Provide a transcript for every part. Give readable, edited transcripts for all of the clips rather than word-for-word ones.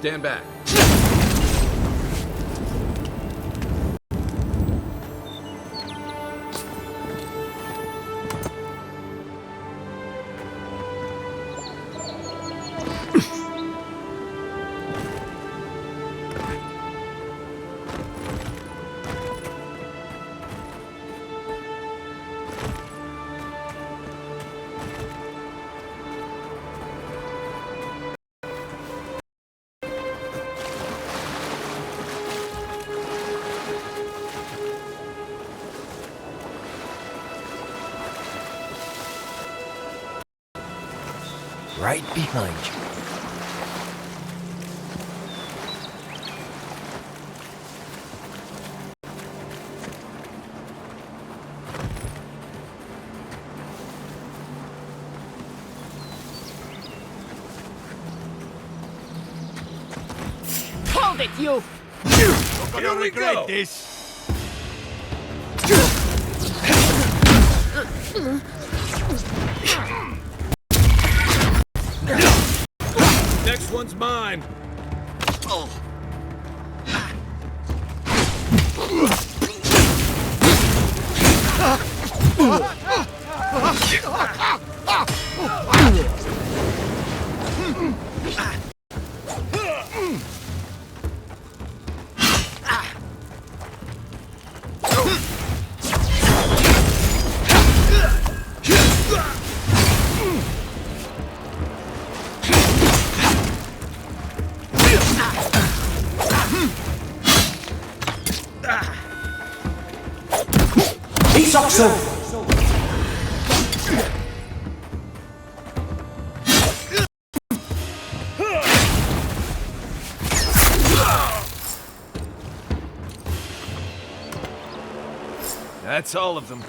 Stand back. Right behind you. Hold it, you! You're gonna regret this. Next one's mine. That's all of them.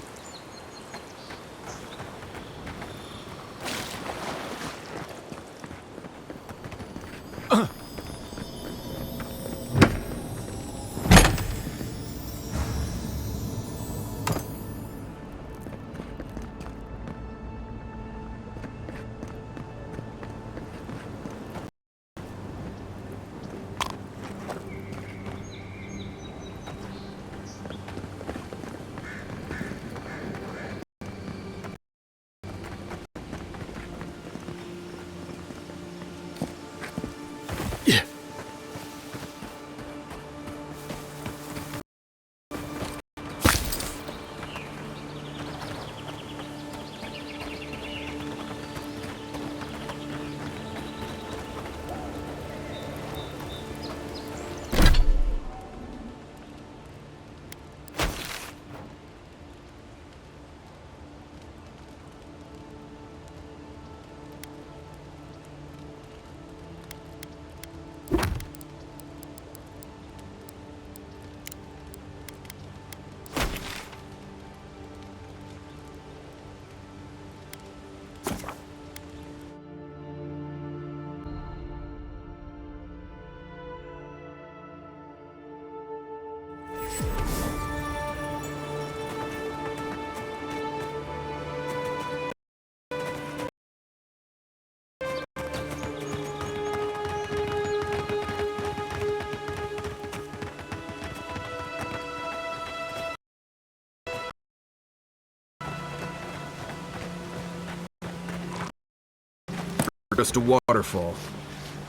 Just a waterfall.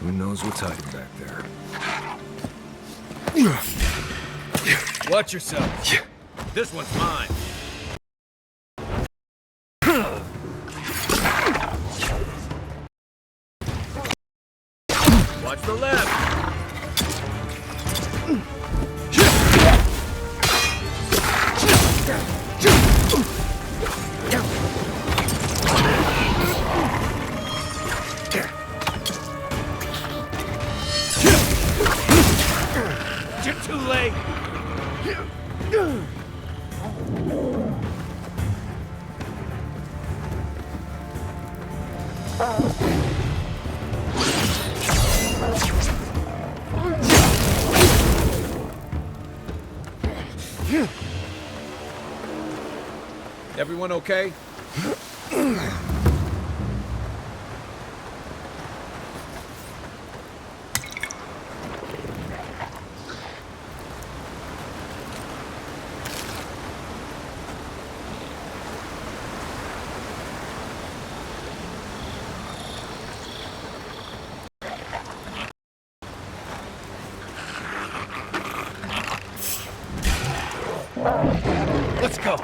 Who knows what's hiding back there? Watch yourself. This one's mine. Watch the left. You're too late. Everyone okay? Let's go.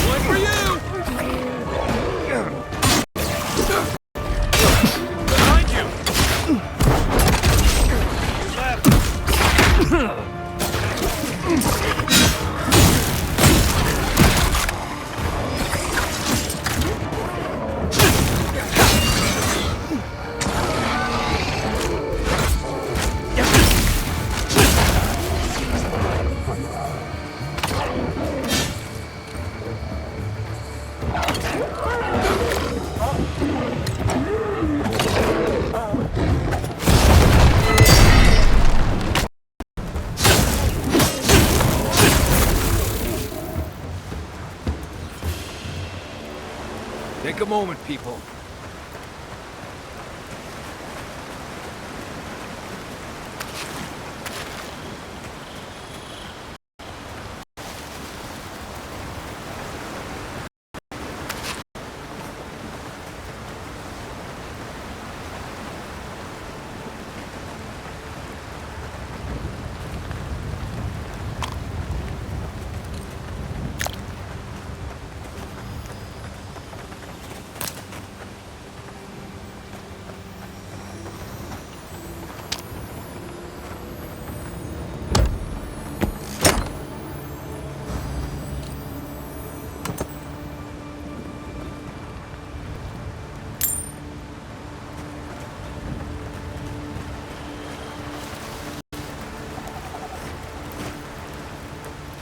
One for you. Behind you. Take a moment, people.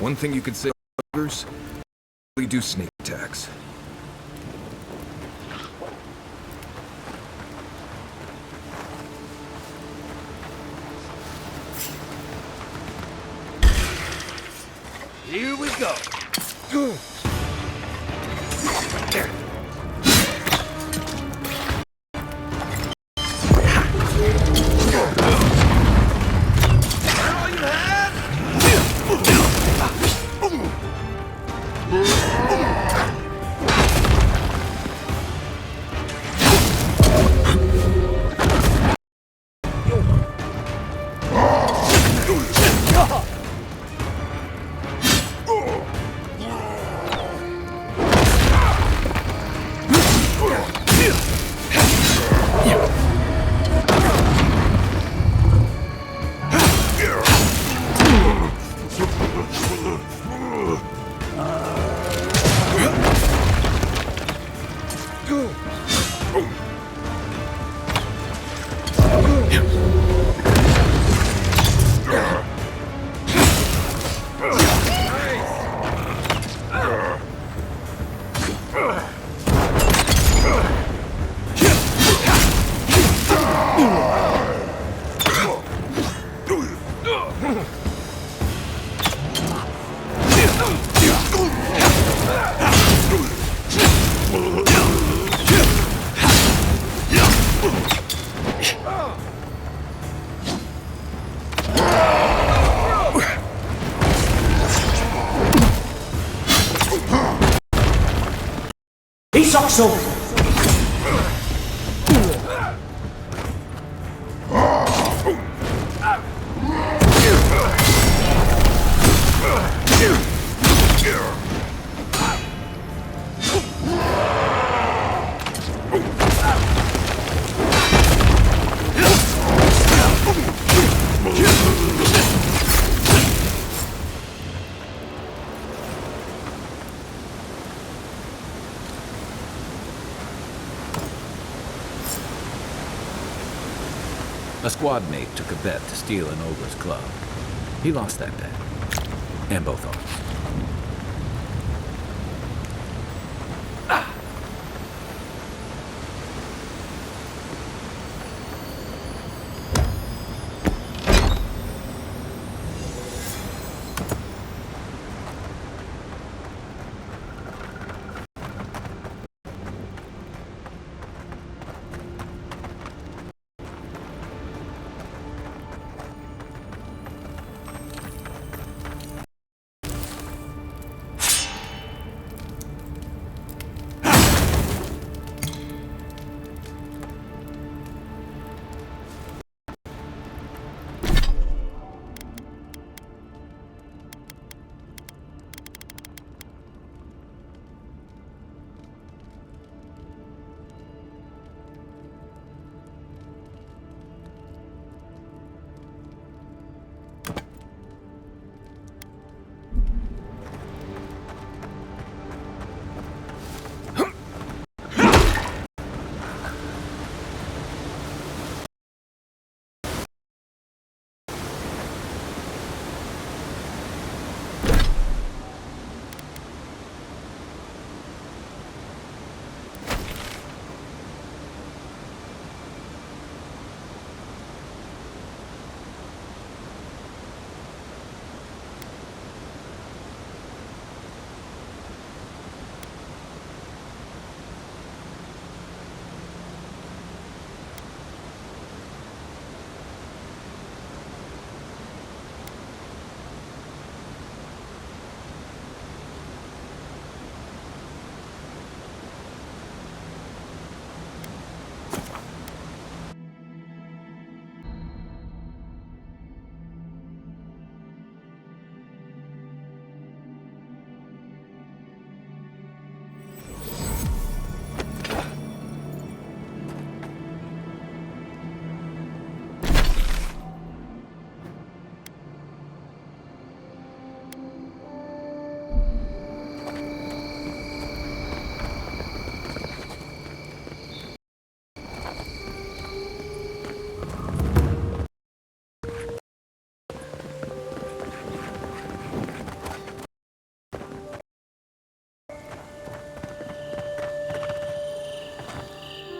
One thing you could say, buggers, really do sneak attacks. Here we go. All you have? He sucks so. A squad mate took a bet to steal an ogre's club. He lost that bet. And both arms.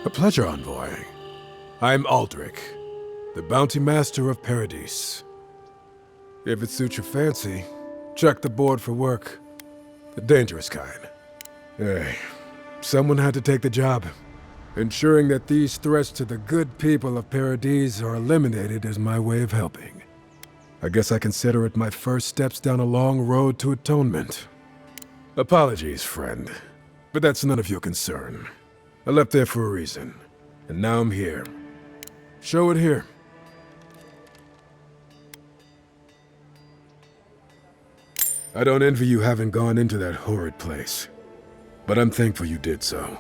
A pleasure, Envoy. I'm Aldrich, the Bounty Master of Paradise. If it suits your fancy, check the board for work. The dangerous kind. Hey, someone had to take the job. Ensuring that these threats to the good people of Paradise are eliminated is my way of helping. I guess I consider it my first steps down a long road to atonement. Apologies, friend, but that's none of your concern. I left there for a reason, and now I'm here. Show it here. I don't envy you having gone into that horrid place, but I'm thankful you did so.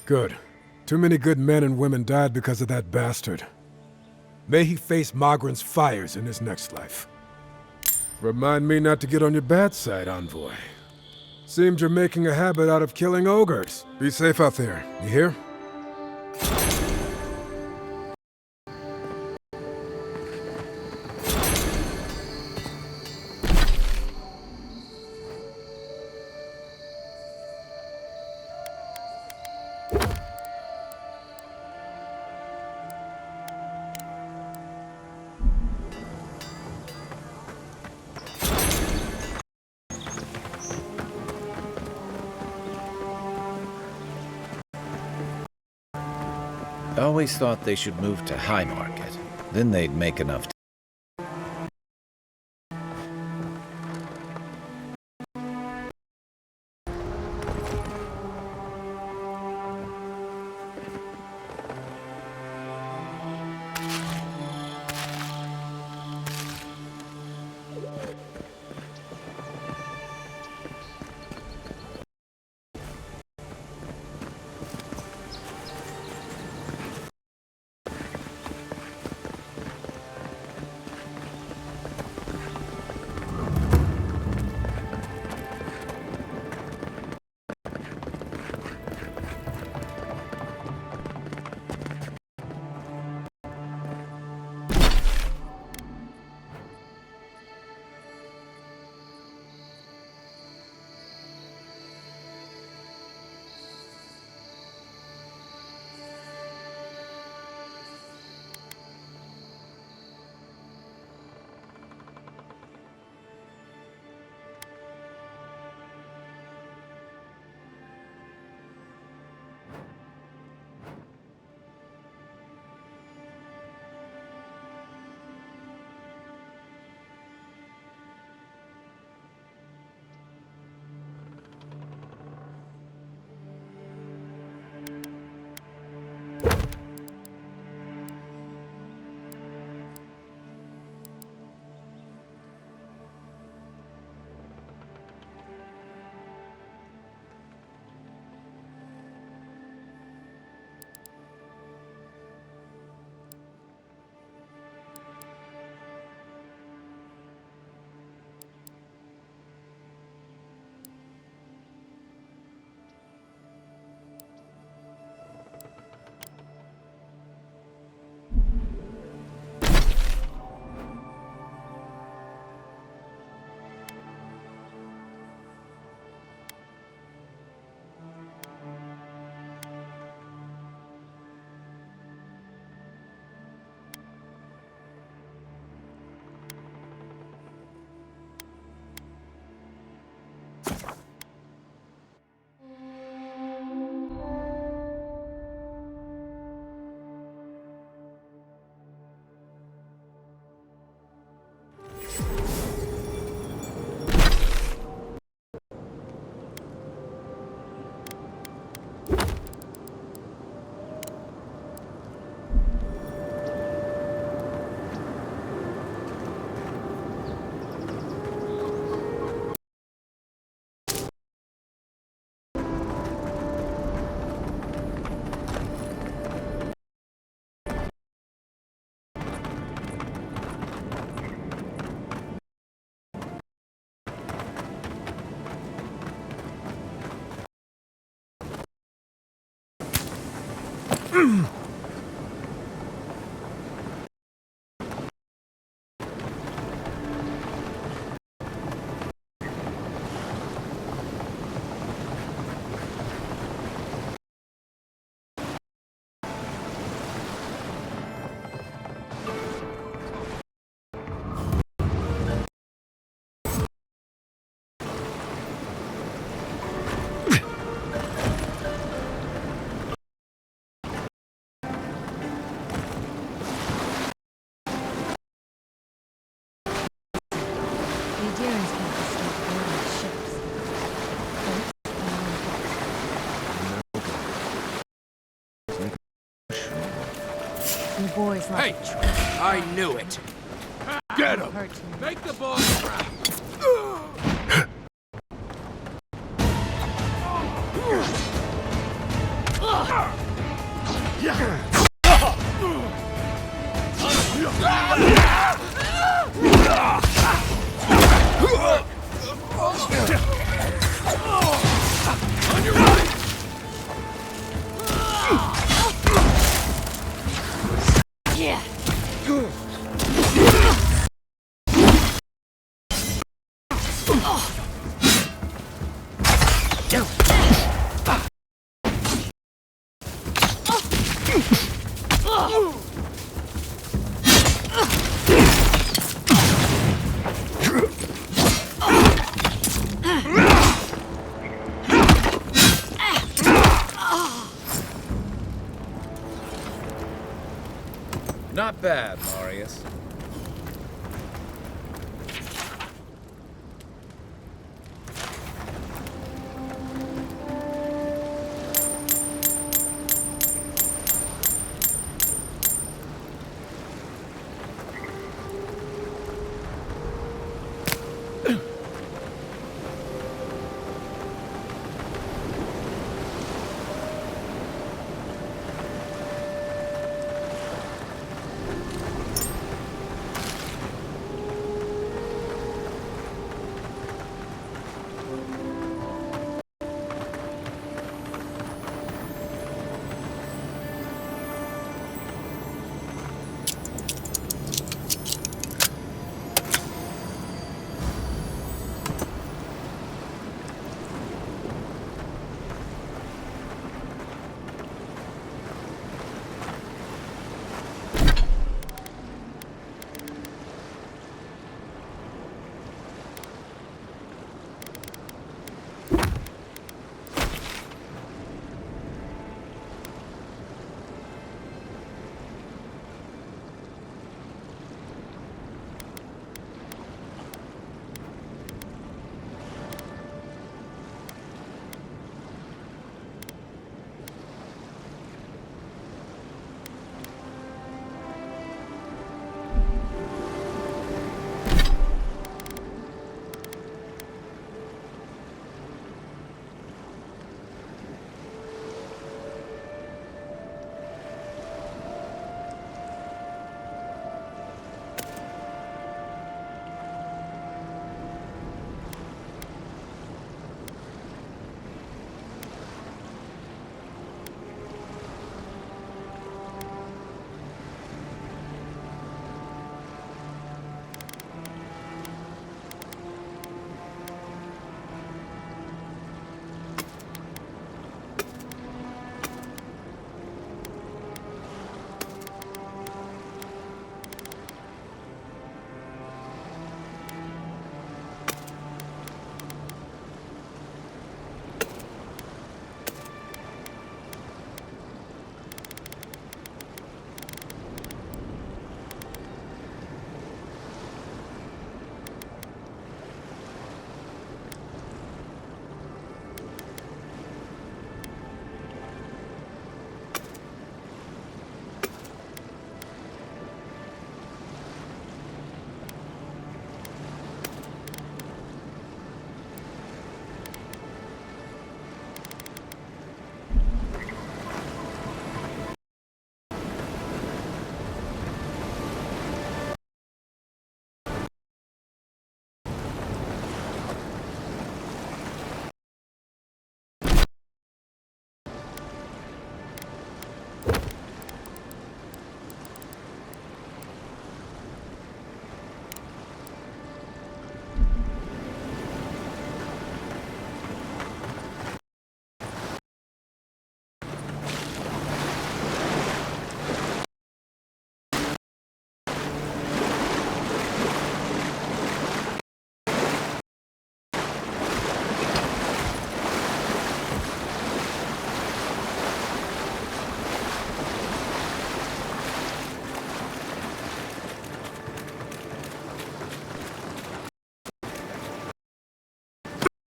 Good. Too many good men and women died because of that bastard. May he face Magran's fires in his next life. Remind me not to get on your bad side, Envoy. Seems you're making a habit out of killing ogres. Be safe out there, you hear? I always thought they should move to High Market. Then they'd make enough. Deering's got to start building ships. You boys like Hey! trouble. I knew it! Get him! Hurt too much. Make the boss proud! On your right! Yeah. Not bad, Marius.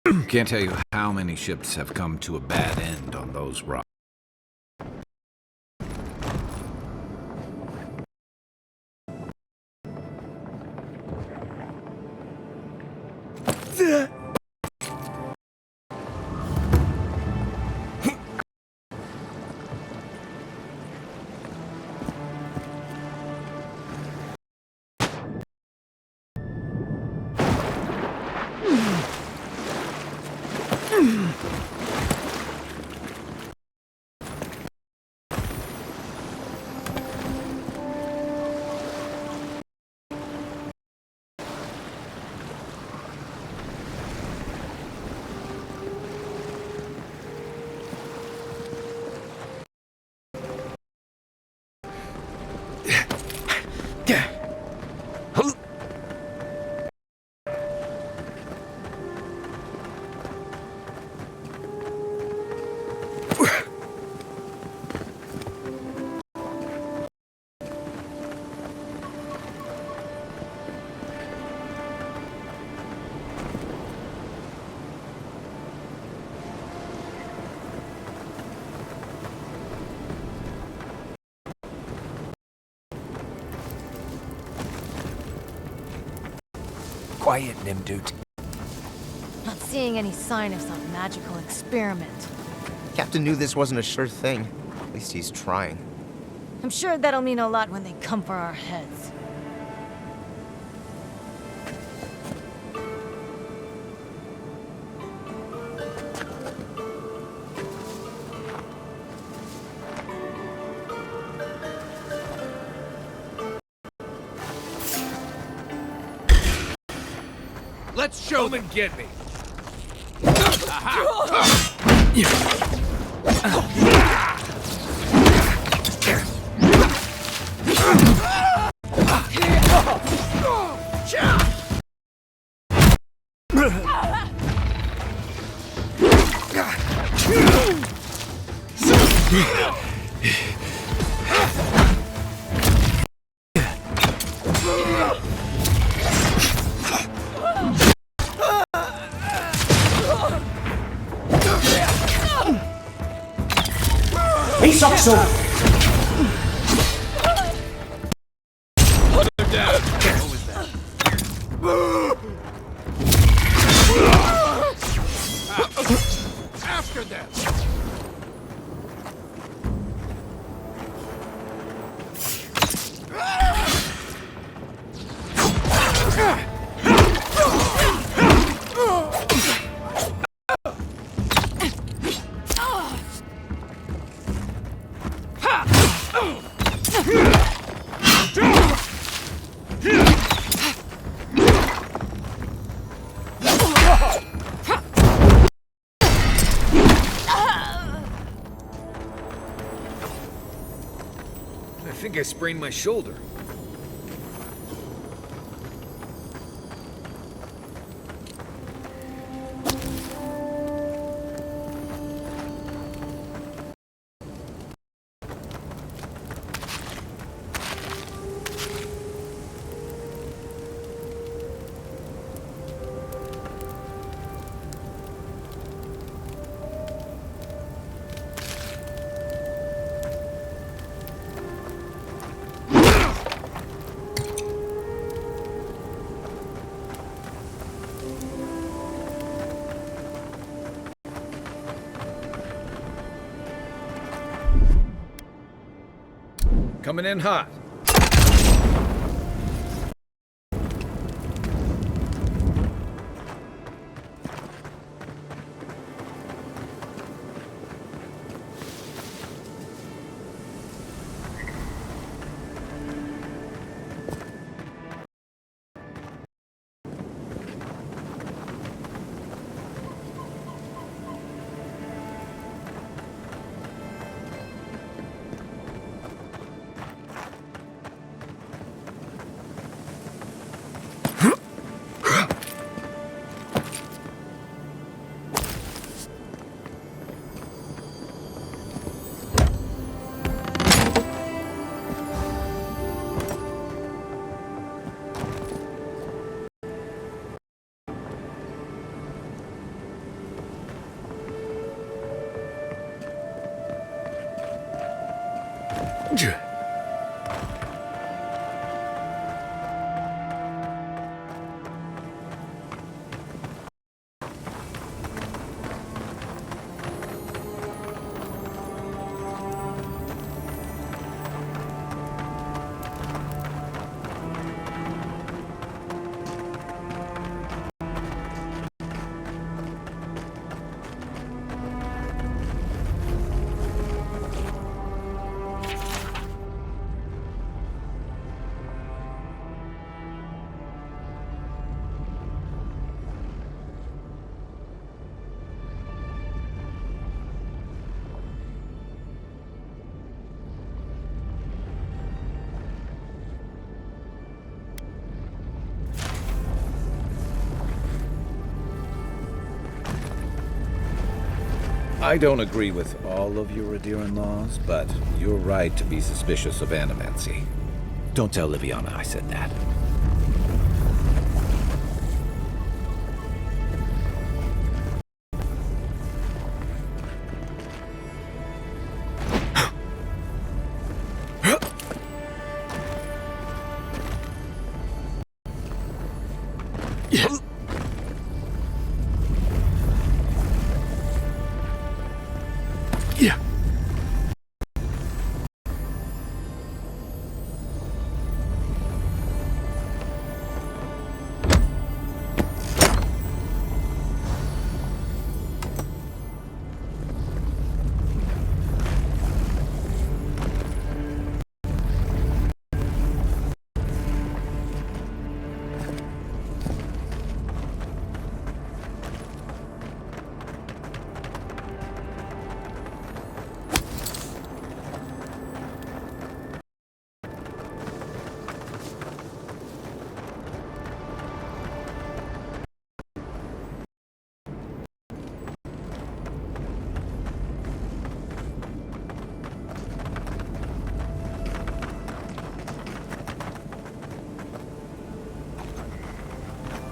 Can't tell you how many ships have come to a bad end on those rocks. Quiet, Nimdut. Not seeing any sign of some magical experiment. Captain knew this wasn't a sure thing. At least he's trying. I'm sure that'll mean a lot when they come for our heads. Let's show them and get me. He sucks so. After them. I think I sprained my shoulder. Coming in hot. I don't agree with all of your Radiran laws, but you're right to be suspicious of animancy. Don't tell Liviana I said that.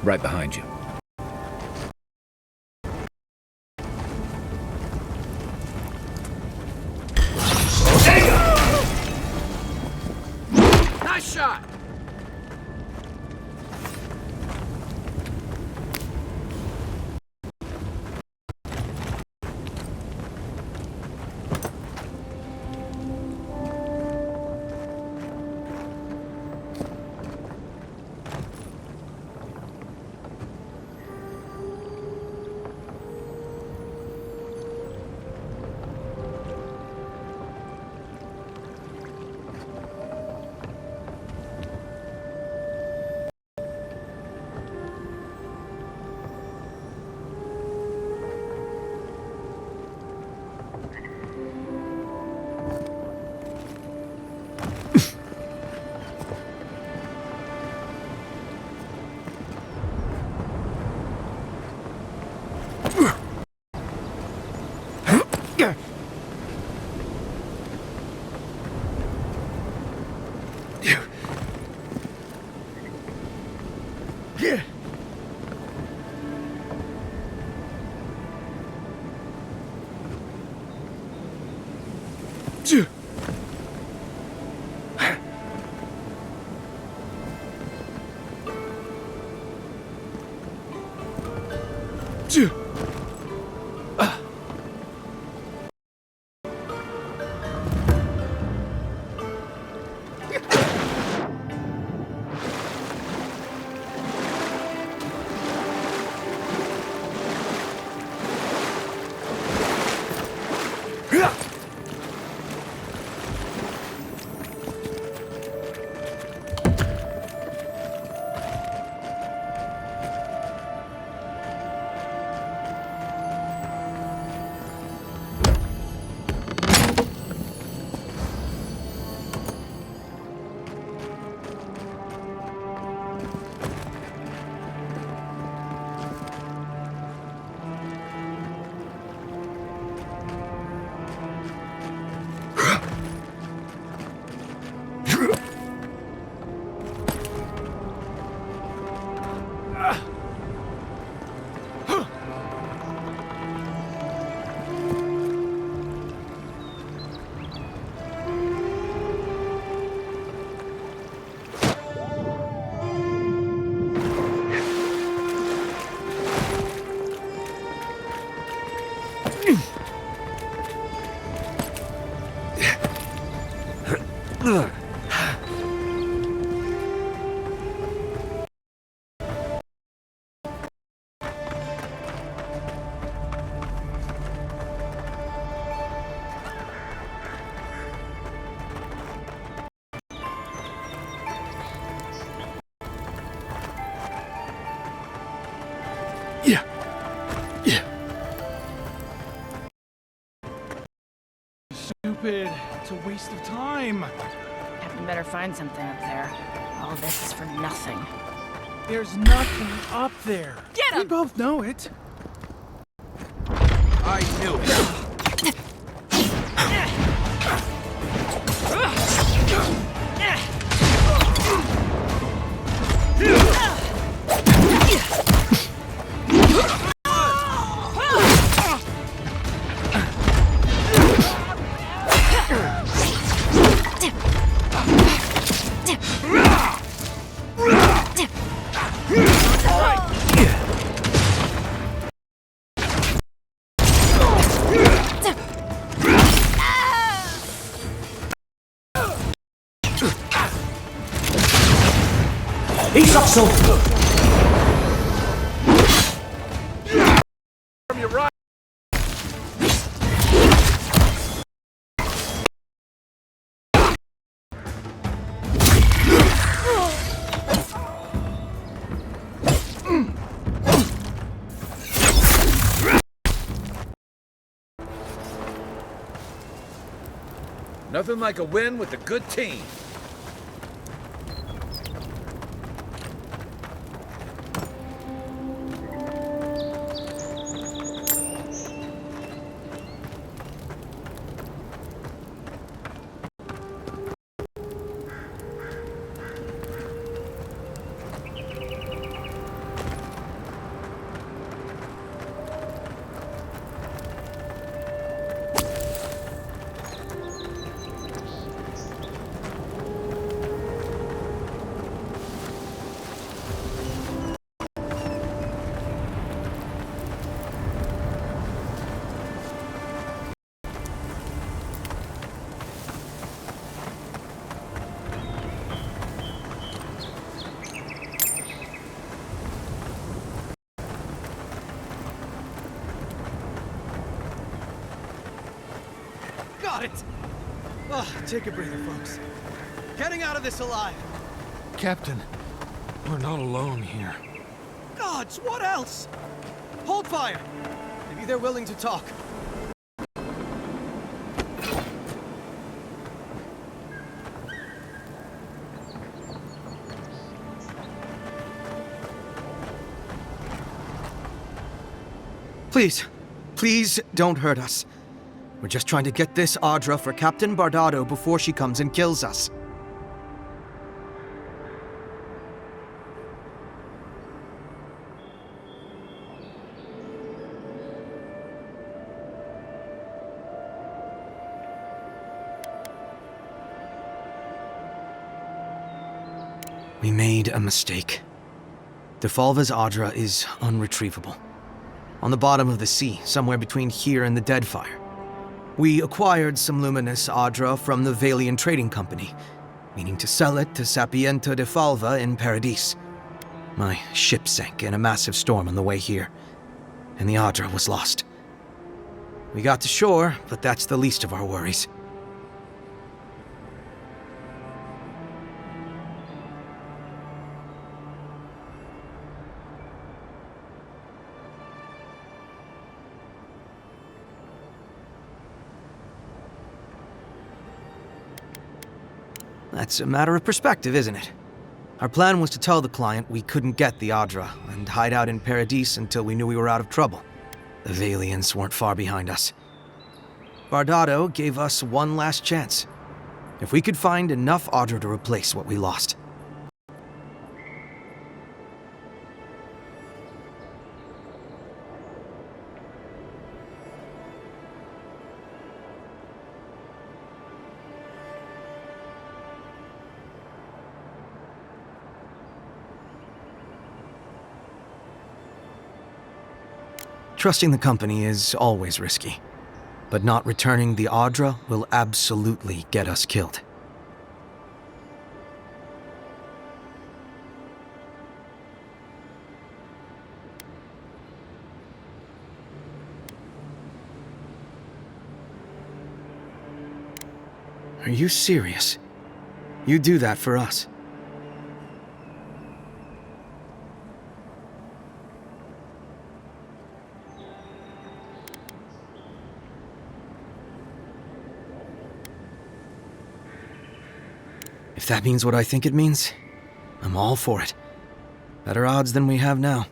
Right behind you. Nice shot! Yeah. Yeah. Stupid. It's a waste of time. Captain better find something up there. All this is for nothing. There's nothing up there. Get him! We both know it. I knew it. He's up so. Nothing like a win with a good team. Got it! Oh, take a breather, folks. Getting out of this alive. Captain, we're not alone here. Gods, what else? Hold fire! Maybe they're willing to talk. Please, please don't hurt us. We're just trying to get this Audra for Captain Bardado before she comes and kills us. We made a mistake. Defalva's Audra is unretrievable. On the bottom of the sea, somewhere between here and the Deadfire. We acquired some luminous Audra from the Valian Trading Company, meaning to sell it to Sapienta Defalva in Paradis. My ship sank in a massive storm on the way here, and the Audra was lost. We got to shore, but that's the least of our worries. That's a matter of perspective, isn't it? Our plan was to tell the client we couldn't get the Audra and hide out in Paradis until we knew we were out of trouble. The Valians weren't far behind us. Bardado gave us one last chance. If we could find enough Audra to replace what we lost. Trusting the company is always risky, but not returning the Audra will absolutely get us killed. Are you serious? You do that for us? If that means what I think it means, I'm all for it. Better odds than we have now.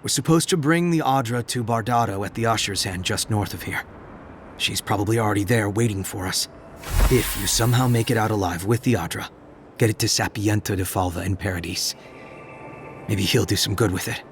We're supposed to bring the Audra to Bardado at the Usher's Hand just north of here. She's probably already there waiting for us. If you somehow make it out alive with the Audra, get it to Sapiento de Falva in Paradise. Maybe he'll do some good with it.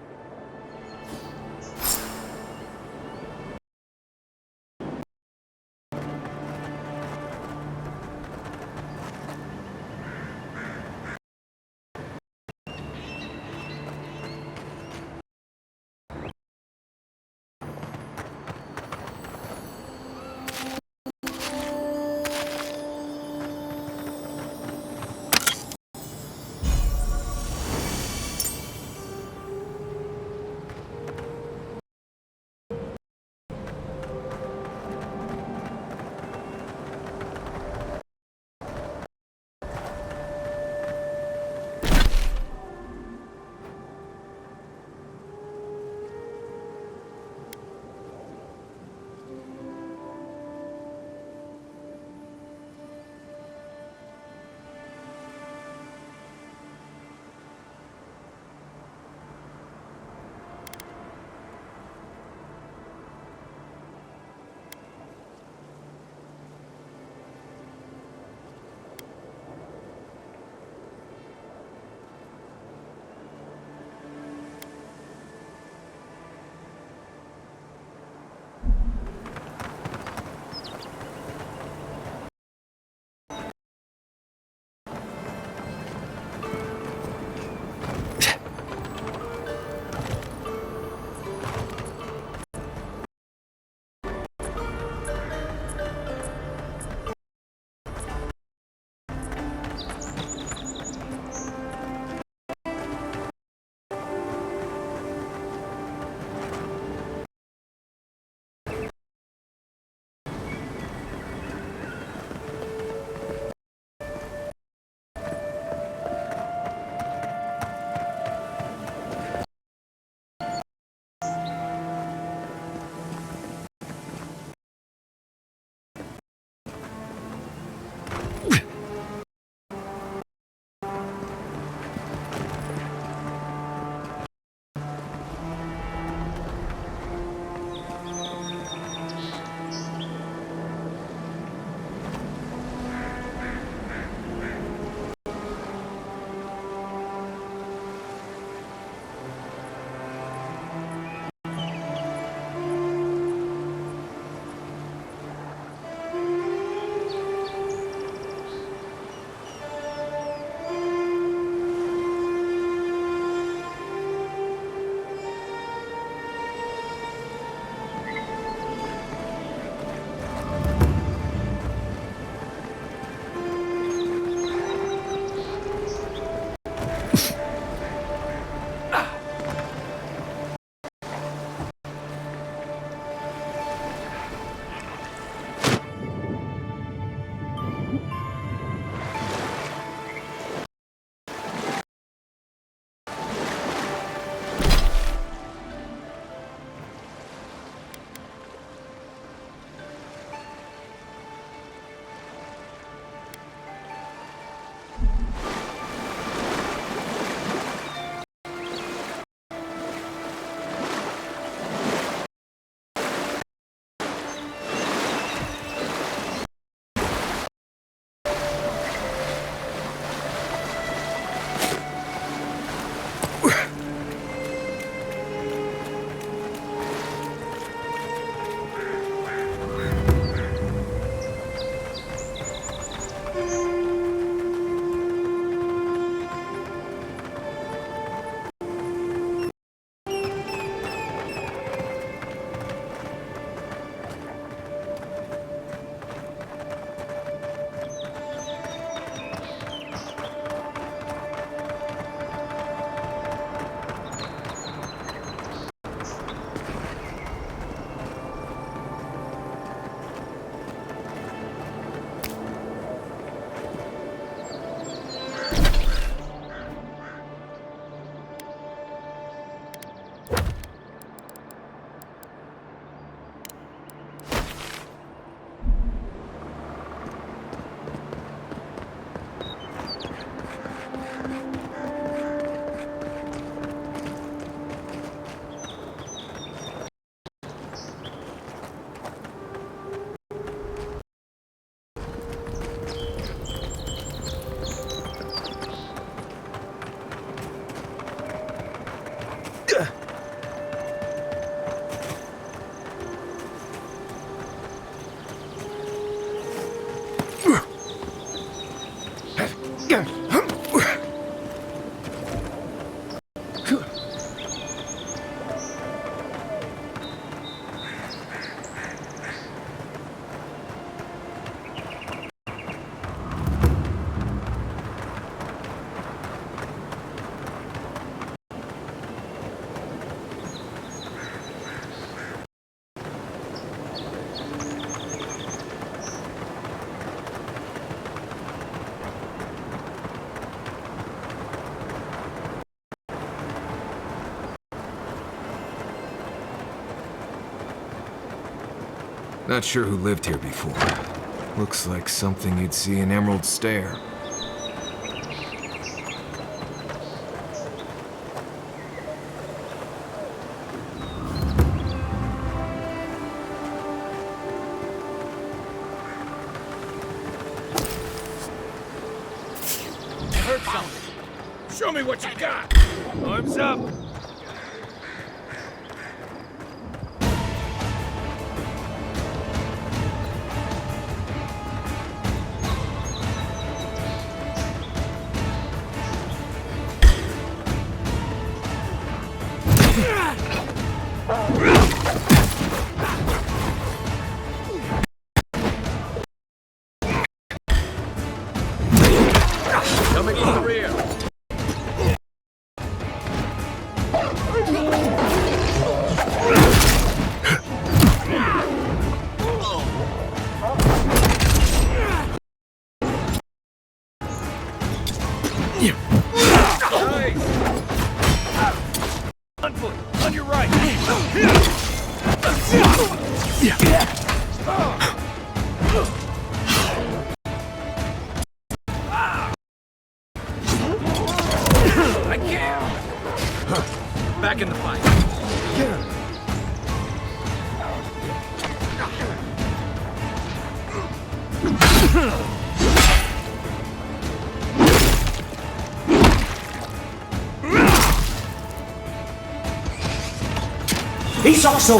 Not sure who lived here before. Looks like something you'd see in Emerald Stair. Show me what you got! Arms up! Coming from the rear! On foot, on your right! I can't! Back in the fight. Isokso!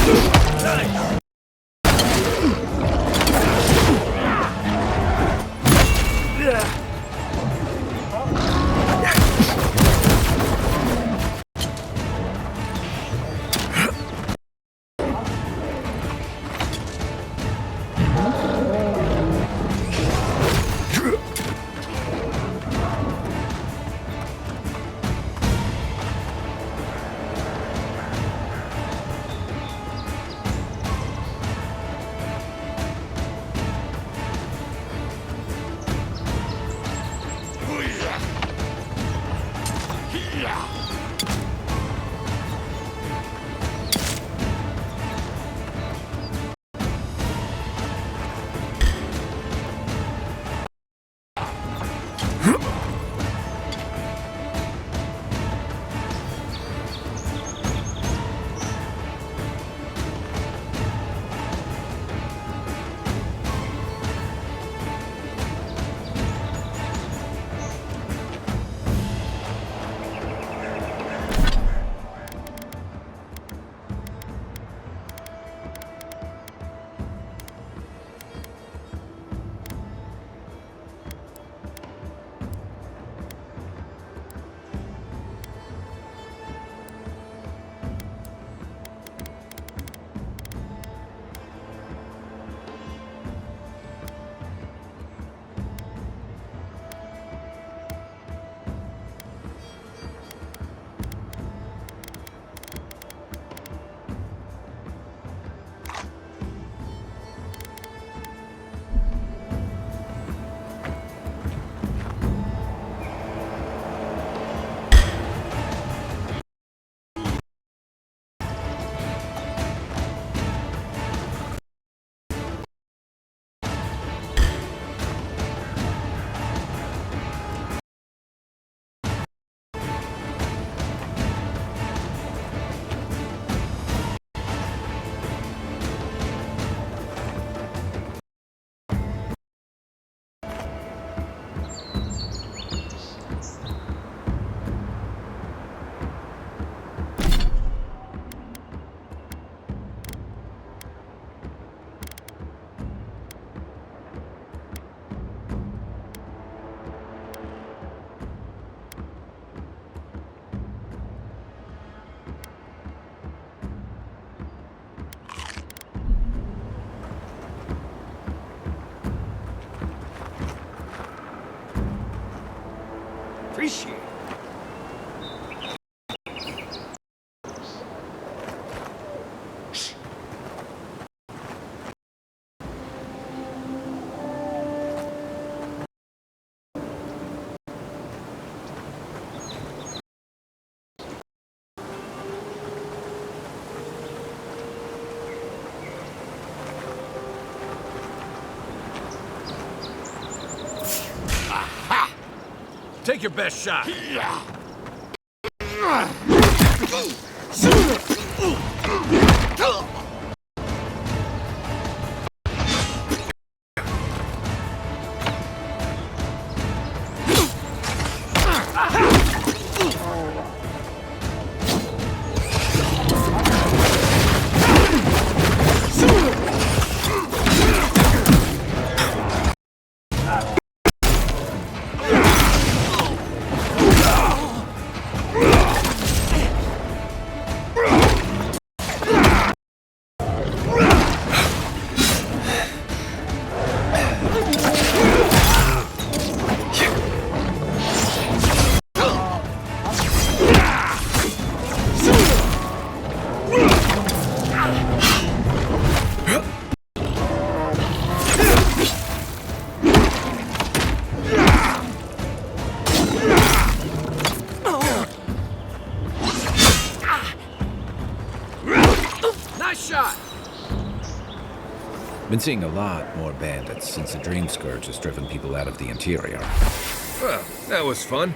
Look appreciate it. Take your best shot. Nice shot! Been seeing a lot more bandits since the Dream Scourge has driven people out of the interior. Well, that was fun.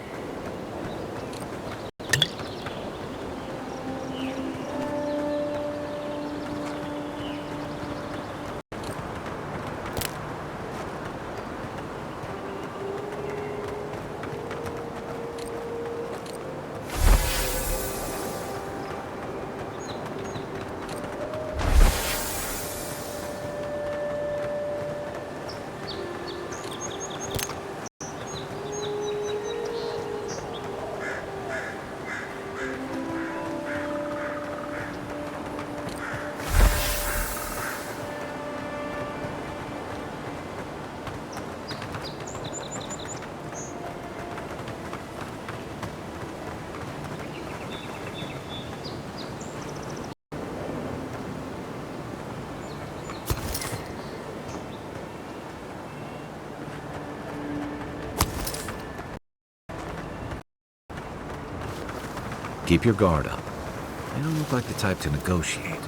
Keep your guard up. You don't look like the type to negotiate.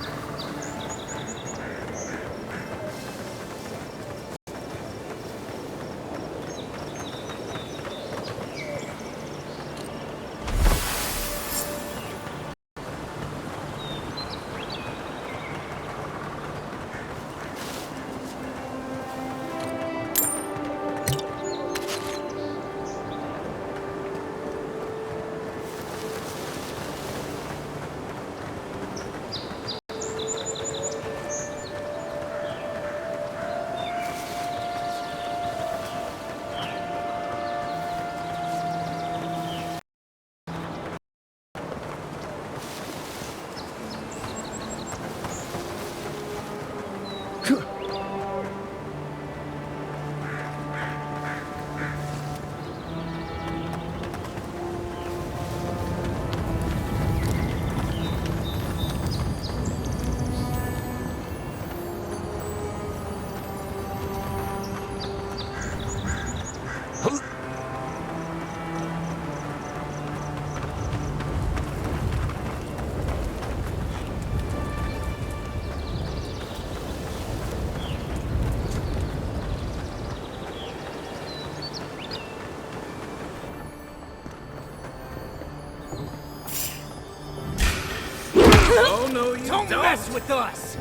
Oh, no, you don't mess with us!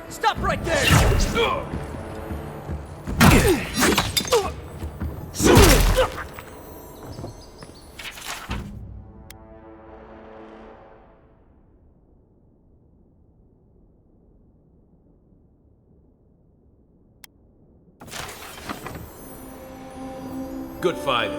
Stop right there! Good fight.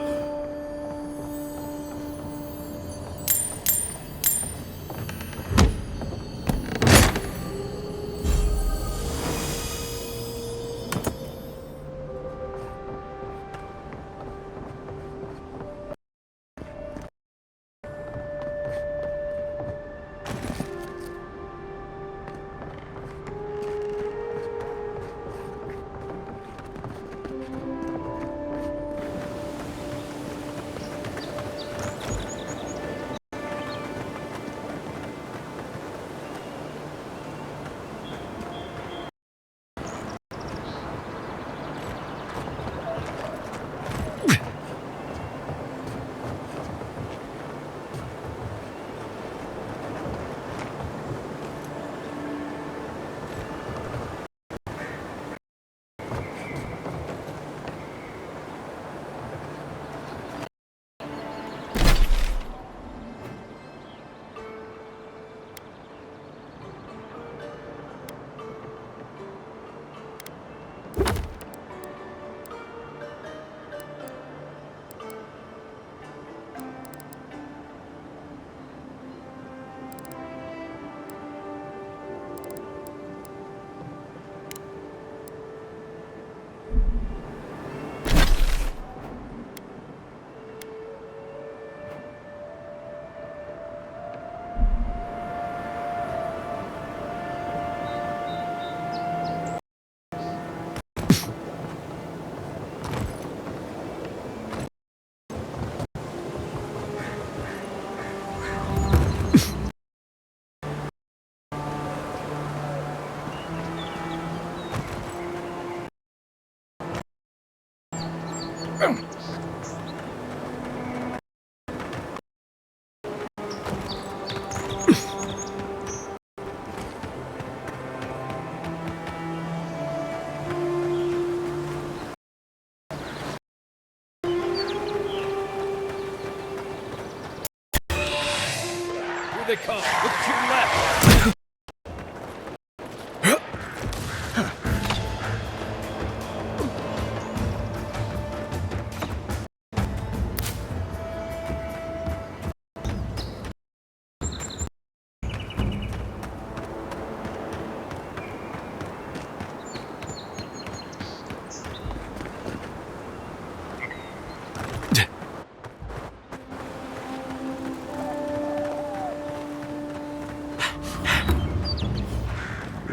they come! Look to your left!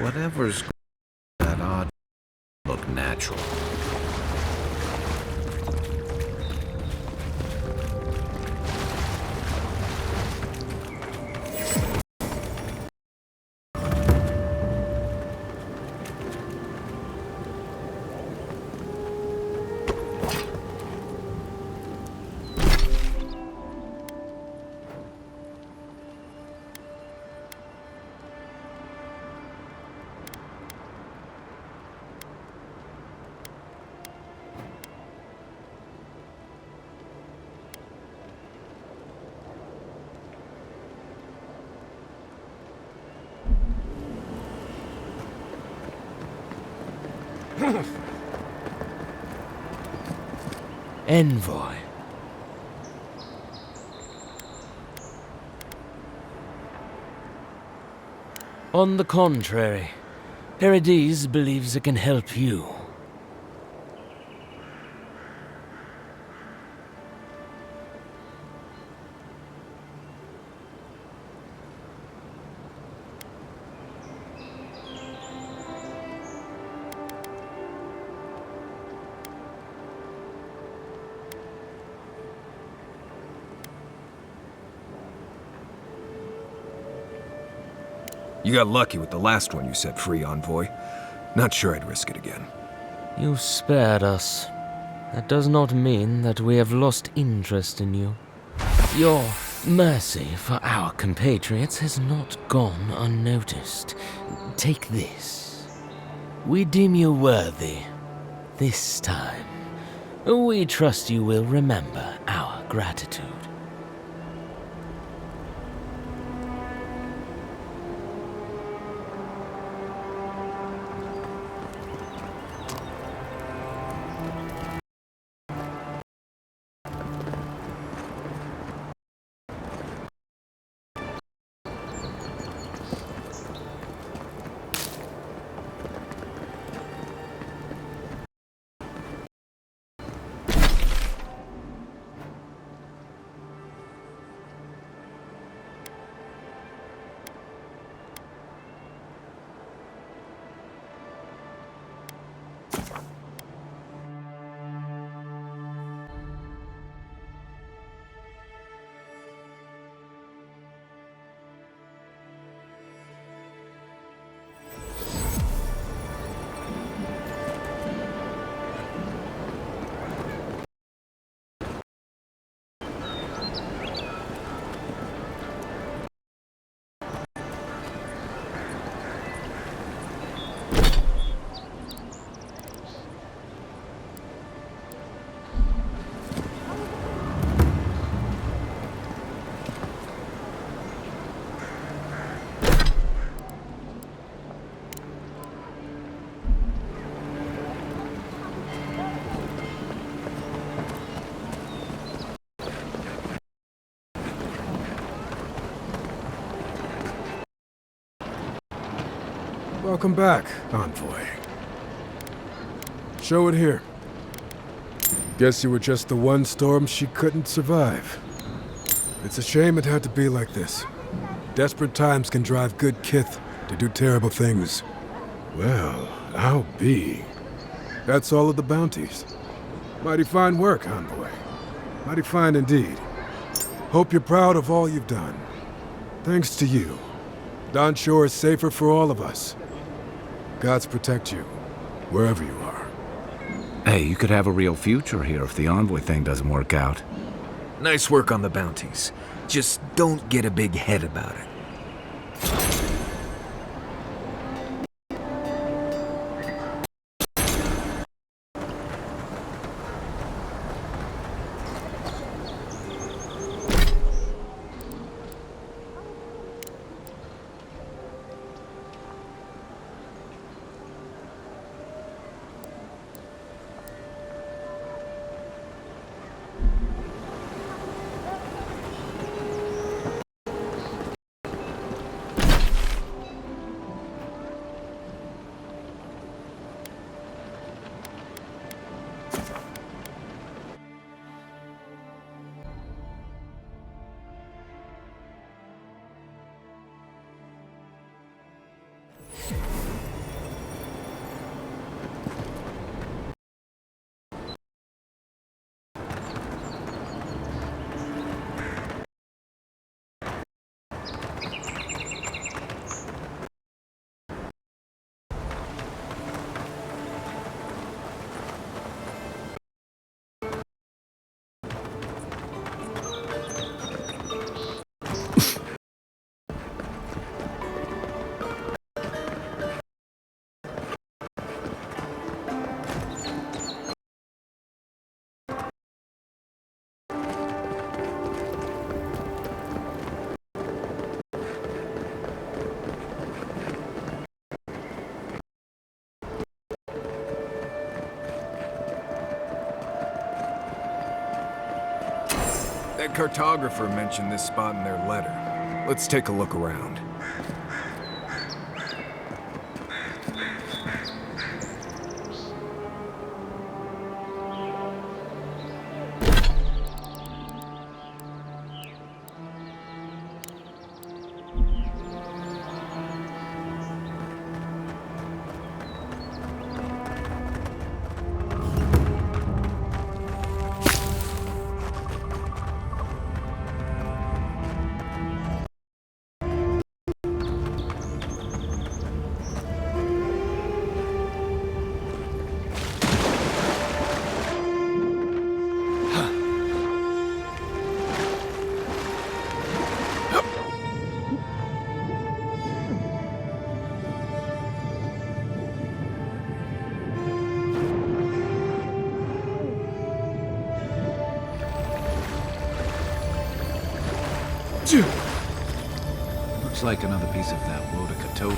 Whatever's that odd look natural. Envoy. On the contrary, Paradis believes it can help you. You got lucky with the last one you set free, Envoy. Not sure I'd risk it again. You spared us. That does not mean that we have lost interest in you. Your mercy for our compatriots has not gone unnoticed. Take this. We deem you worthy. This time, we trust you will remember our gratitude. Welcome back, Envoy. Show it here. Guess you were just the one storm she couldn't survive. It's a shame it had to be like this. Desperate times can drive good kith to do terrible things. Well, I'll be. That's all of the bounties. Mighty fine work, Envoy. Mighty fine indeed. Hope you're proud of all you've done. Thanks to you, Don Shore is safer for all of us. Gods protect you, wherever you are. Hey, you could have a real future here if the Envoy thing doesn't work out. Nice work on the bounties. Just don't get a big head about it. That cartographer mentioned this spot in their letter. Let's take a look around. Looks like another piece of that Wodica totem.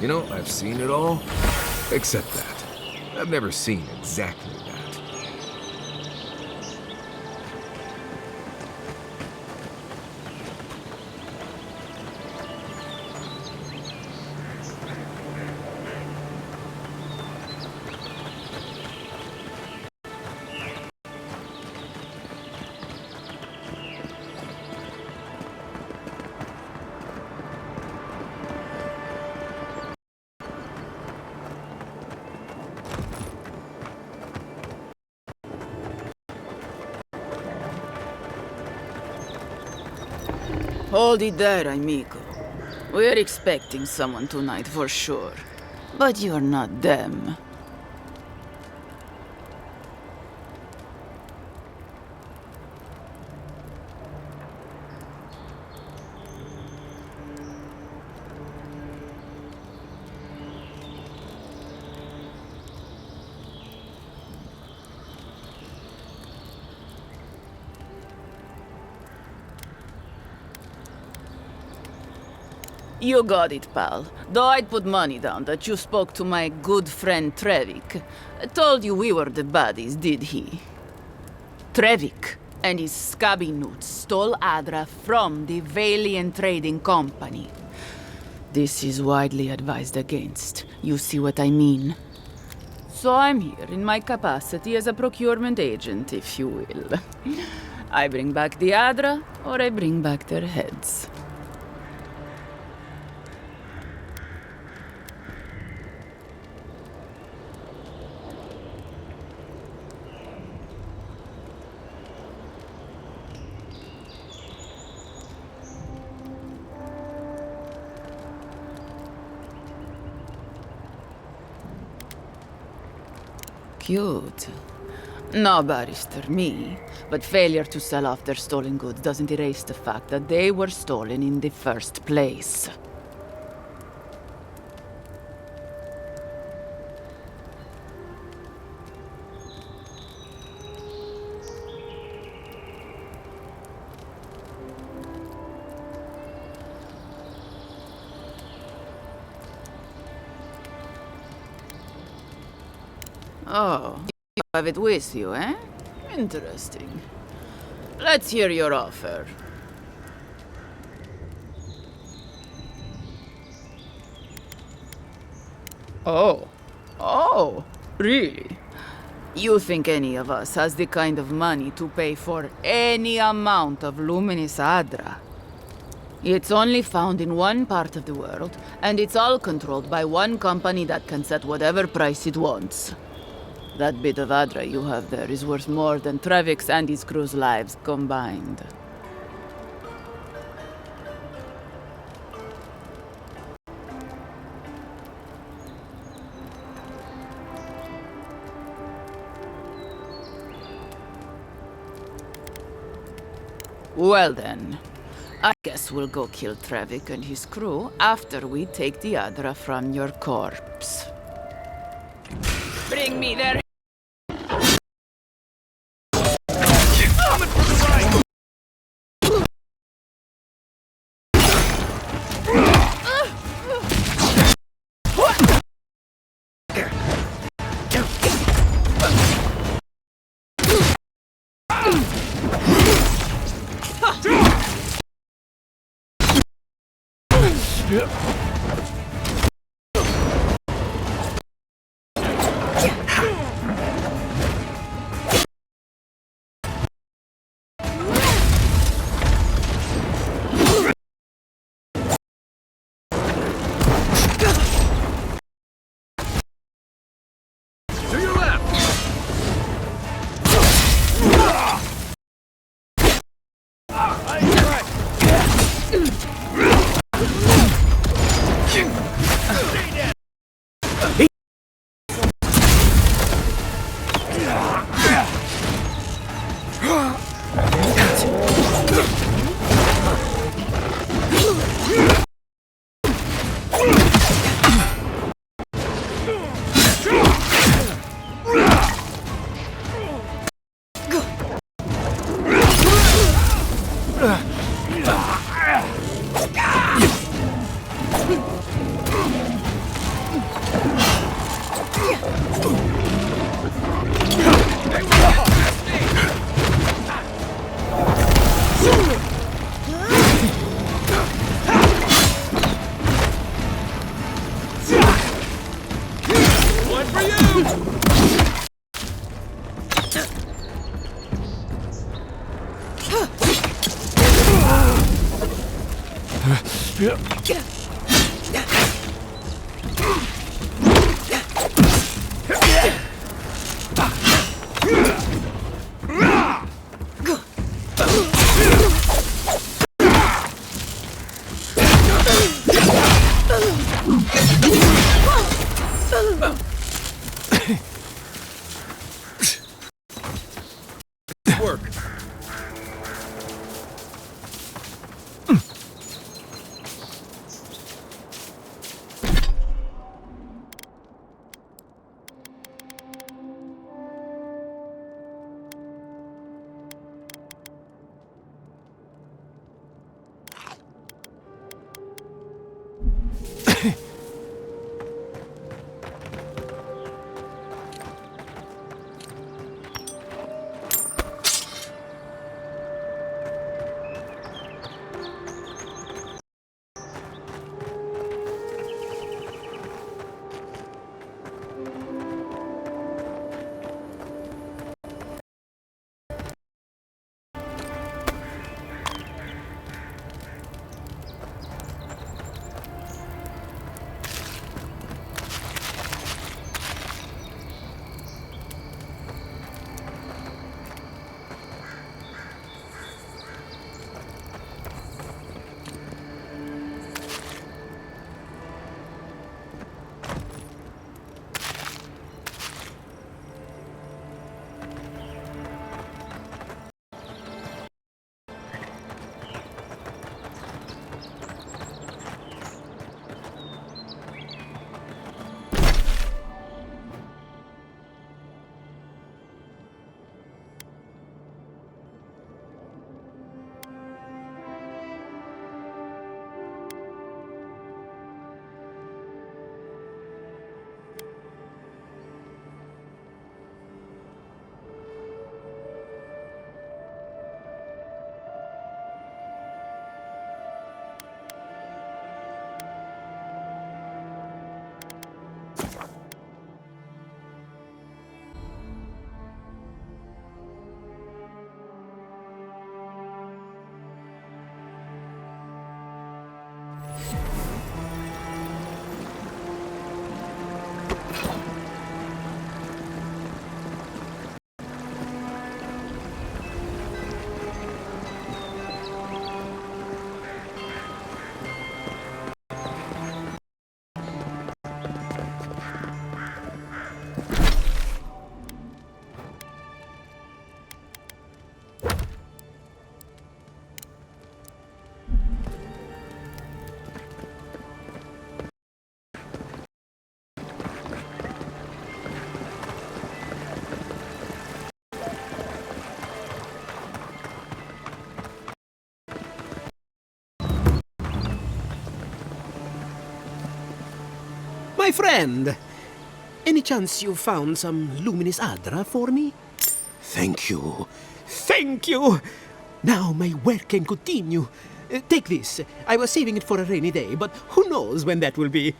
You know, I've seen it all, except that. I've never seen exactly that. Hold it there, amigo. We're expecting someone tonight for sure. But you're not them. You got it, pal. Though I'd put money down that you spoke to my good friend Trevik. Told you we were the baddies, did he? Trevik and his scabby newts stole Adra from the Valiant Trading Company. This is widely advised against. You see what I mean? So I'm here in my capacity as a procurement agent, if you will. I bring back the Adra, or I bring back their heads. Cute. No, Barrister, me. But failure to sell off their stolen goods doesn't erase the fact that they were stolen in the first place. Oh, you have it with you, eh? Interesting. Let's hear your offer. Oh, really? You think any of us has the kind of money to pay for any amount of luminous Adra? It's only found in one part of the world, and it's all controlled by one company that can set whatever price it wants. That bit of Adra you have there is worth more than Trevik's and his crew's lives combined. Well then, I guess we'll go kill Trevik and his crew after we take the Adra from your corpse. Bring me their... Work. My friend, any chance you found some luminous Adra for me? Thank you. Thank you! Now my work can continue. Take this. I was saving it for a rainy day, but who knows when that will be.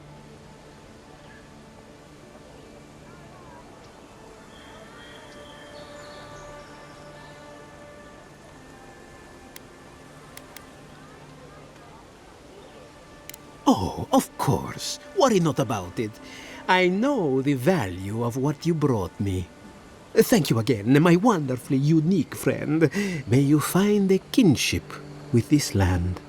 Oh, of course. Worry not about it. I know the value of what you brought me. Thank you again, my wonderfully unique friend. May you find a kinship with this land.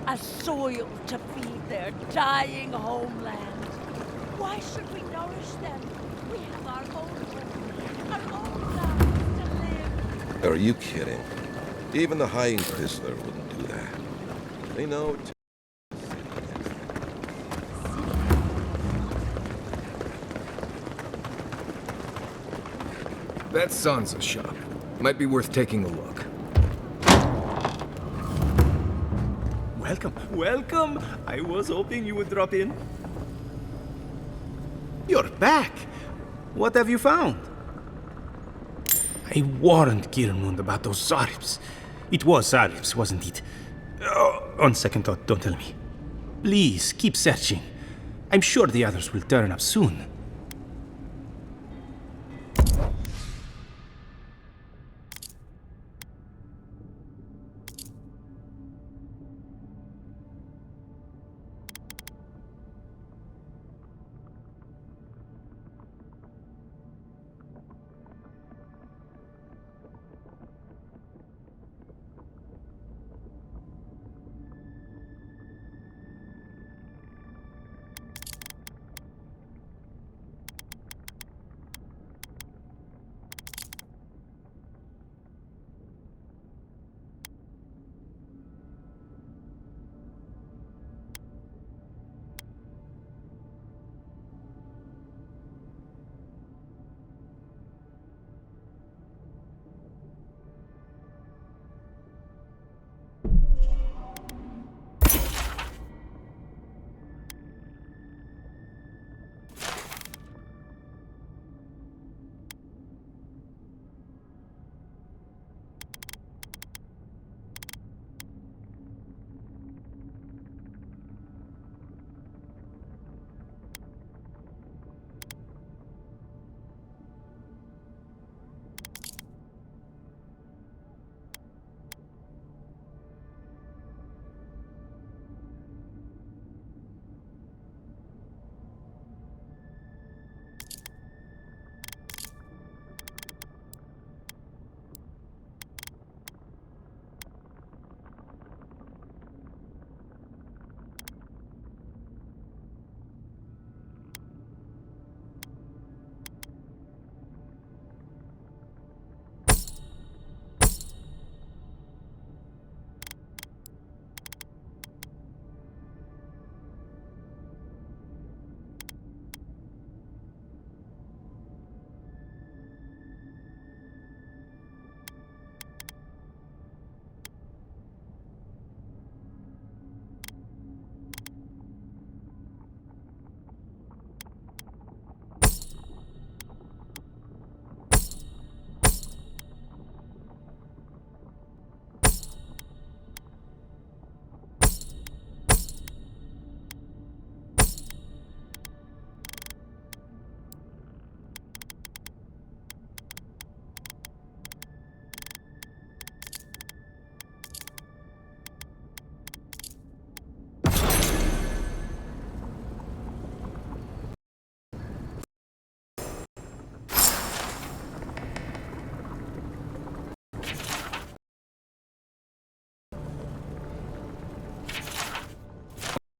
A soil to feed their dying homeland. Why should we nourish them? We have our own home, our own lives to live. Are you kidding? Even the High Inquisitor wouldn't do that. They know it. That's Sansa's shop. Might be worth taking a look. Welcome, welcome! I was hoping you would drop in. You're back! What have you found? I warned Kirmund about those Zaribs. It was Zaribs, wasn't it? Oh, on second thought, don't tell me. Please, keep searching. I'm sure the others will turn up soon.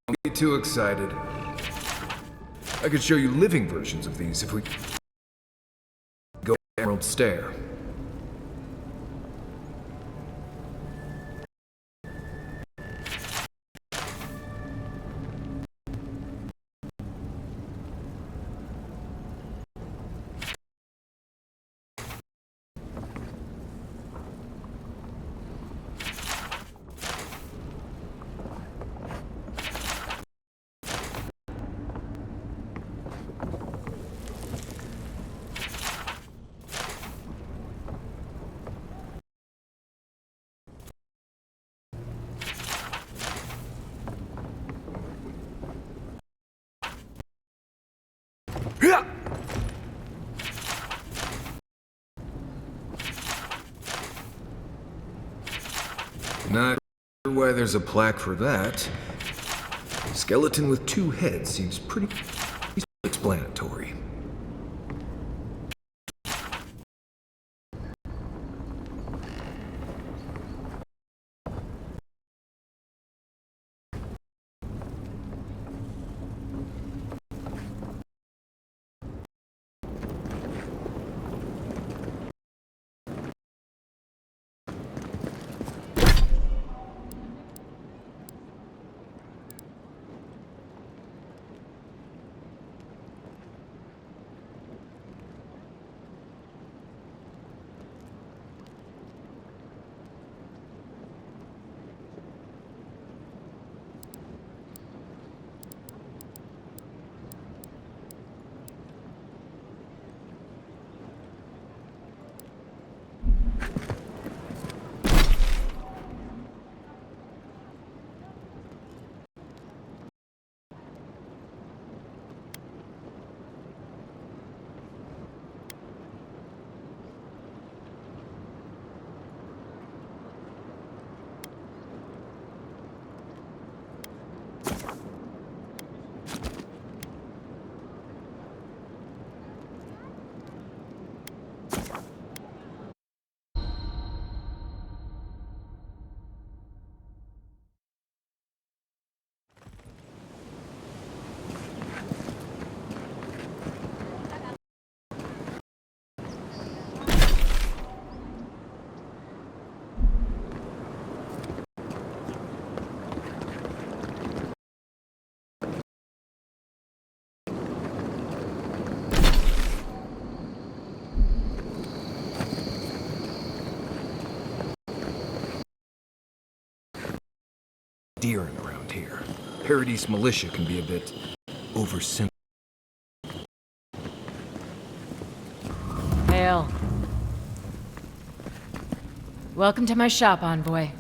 Don't be too excited. I could show you living versions of these if we go Emerald Stair. Not sure why there's a plaque for that. Skeleton with 2 heads seems pretty explanatory. deering around here. Paradise militia can be a bit oversimplified. Hail. Welcome to my shop, Envoy.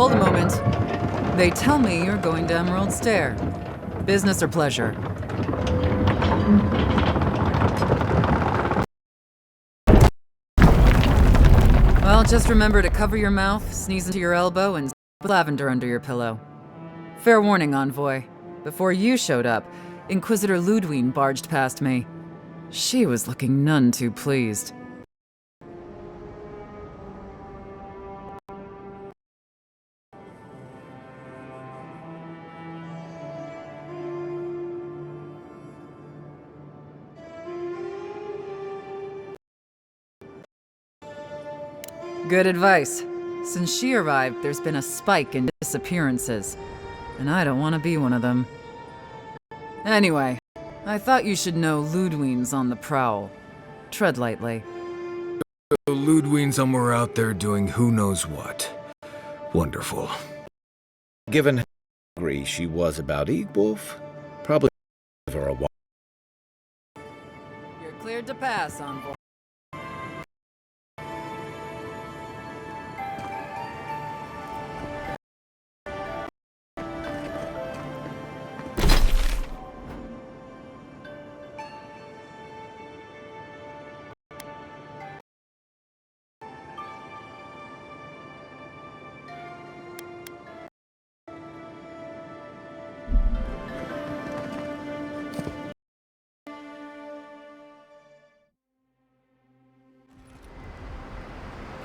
Hold a moment. They tell me you're going to Emerald Stair. Business or pleasure? Well, just remember to cover your mouth, sneeze into your elbow, and put lavender under your pillow. Fair warning, Envoy. Before you showed up, Inquisitor Ludwine barged past me. She was looking none too pleased. Good advice. Since she arrived, there's been a spike in disappearances, and I don't want to be one of them. Anyway, I thought you should know Ludwine's on the prowl. Tread lightly. Ludwine somewhere out there doing who knows what. Wonderful. Given how angry she was about Eagwolf, probably give her a while. You're cleared to pass, Envoy.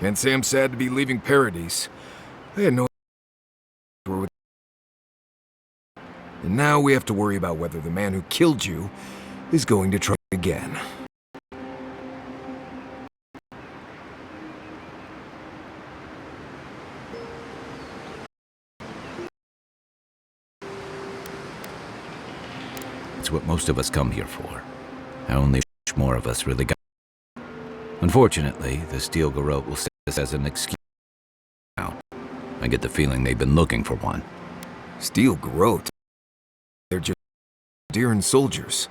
Can't say I'm sad to be leaving Paradise. I had no idea. And now we have to worry about whether the man who killed you is going to try again. It's what most of us come here for. Only more of us really got. Unfortunately, the Steel Garrote will say this as an excuse now. I get the feeling they've been looking for one. Steel Garrote? They're just deer and soldiers.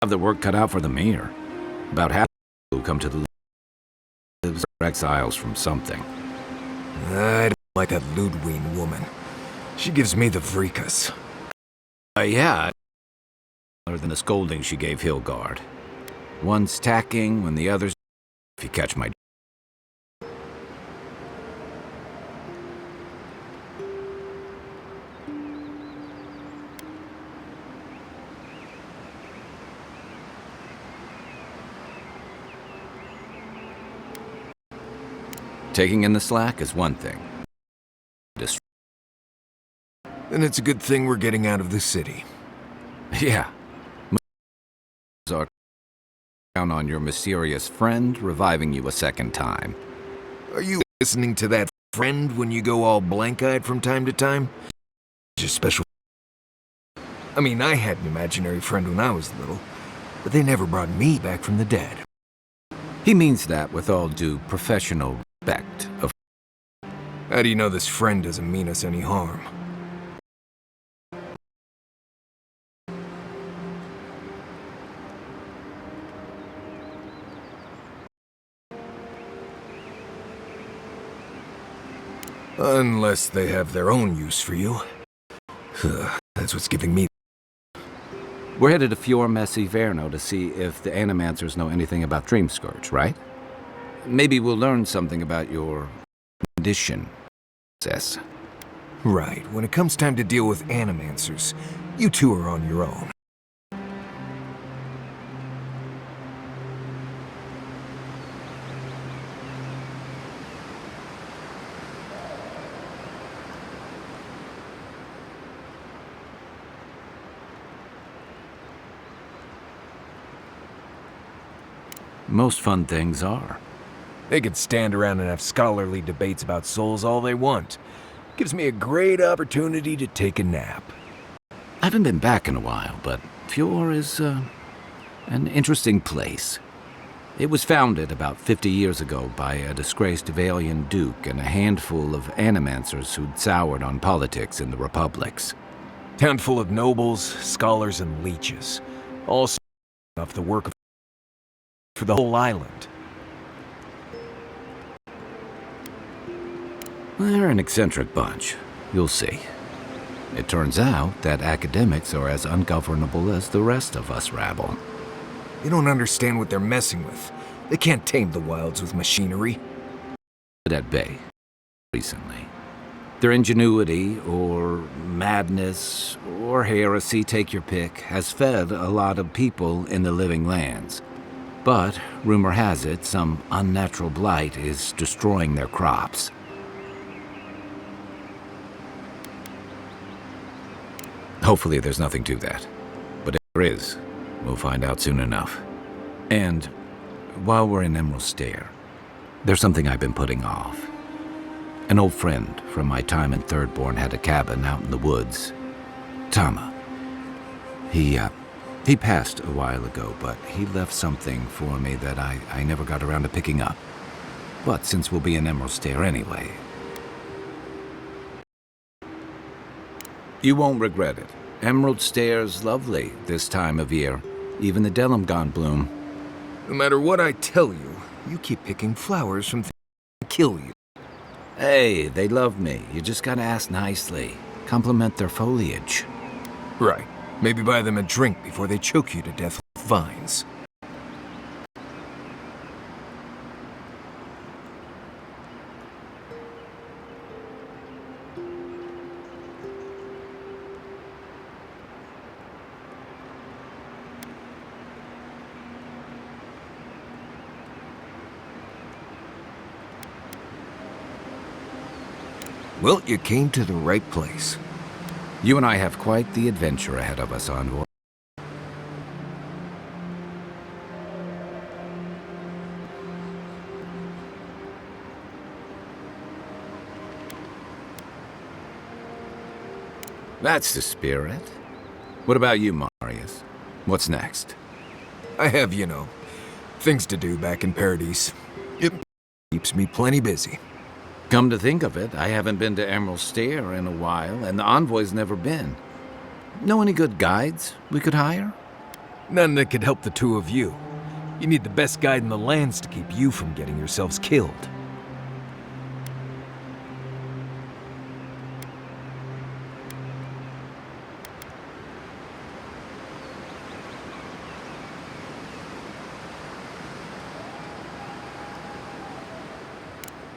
Have the work cut out for them here. About half who come to the lives are exiles from something. I don't like that Ludwig woman. She gives me the vrikas. Yeah. Other than the scolding she gave Hilgard. One's tacking when the other's... If you catch my... Taking in the slack is one thing. And it's a good thing we're getting out of the city. Yeah. Are down on your mysterious friend reviving you a second time. Are you listening to that friend when you go all blank-eyed from time to time? Just special. I mean, I had an imaginary friend when I was little, but they never brought me back from the dead. He means that with all due professional respect of... How do you know this friend doesn't mean us any harm? Unless they have their own use for you. That's what's giving me... We're headed to Fjord Messi Verno to see if the Animancers know anything about Dreamscourge, right? Maybe we'll learn something about your... condition. Sis. Right. When it comes time to deal with Animancers, you two are on your own. Most fun things are. They could stand around and have scholarly debates about souls all they want. Gives me a great opportunity to take a nap. I haven't been back in a while, but Fjord is, an interesting place. It was founded about 50 years ago by a disgraced Valian duke and a handful of Animancers who'd soured on politics in the republics. Town full of nobles, scholars, and leeches. All off the work of for the whole island. They're an eccentric bunch. You'll see. It turns out that academics are as ungovernable as the rest of us rabble. They don't understand what they're messing with. They can't tame the wilds with machinery. At bay, recently. Their ingenuity, or madness, or heresy, take your pick, has fed a lot of people in the living lands. But, rumor has it, some unnatural blight is destroying their crops. Hopefully there's nothing to that. But if there is, we'll find out soon enough. And, while we're in Emerald Stair, there's something I've been putting off. An old friend from my time in Thirdborn had a cabin out in the woods. Tama. He passed a while ago, but he left something for me that I never got around to picking up. But since we'll be in Emerald Stair anyway... You won't regret it. Emerald Stair's lovely this time of year. Even the Delimgon bloom. No matter what I tell you, you keep picking flowers from things that kill you. Hey, they love me. You just gotta ask nicely. Compliment their foliage. Right. Maybe buy them a drink before they choke you to death with vines. Well, you came to the right place. You and I have quite the adventure ahead of us, Envoy. That's the spirit. What about you, Marius? What's next? I have, things to do back in Paradise. It keeps me plenty busy. Come to think of it, I haven't been to Emerald Stair in a while, and the Envoy's never been. Know any good guides we could hire? None that could help the two of you. You need the best guide in the lands to keep you from getting yourselves killed.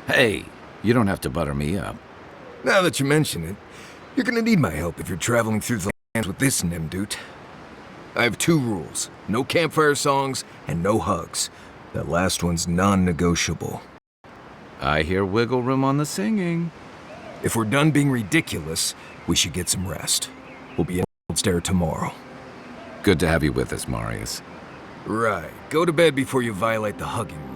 Hey, you don't have to butter me up. Now that you mention it, you're gonna need my help if you're traveling through the lands with this Nimdude. I have 2 rules. No campfire songs and no hugs. That last one's non-negotiable. I hear wiggle room on the singing. If we're done being ridiculous, we should get some rest. We'll be in Emerald Stair tomorrow. Good to have you with us, Marius. Right. Go to bed before you violate the hugging rule.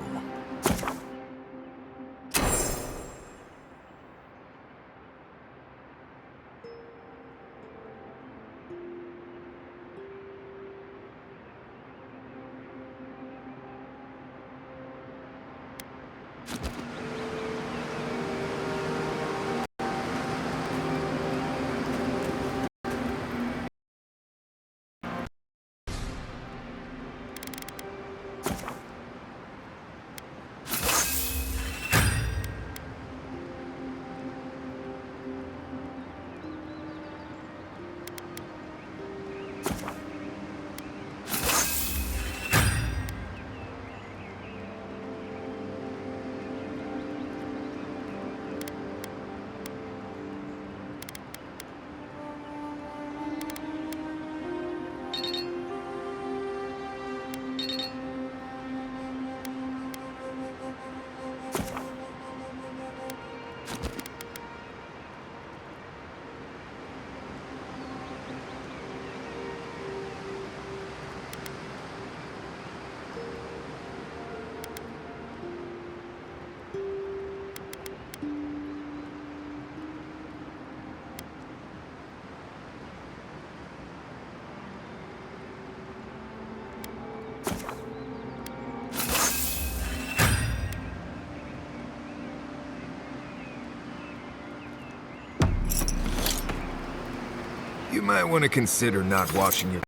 You might want to consider not washing your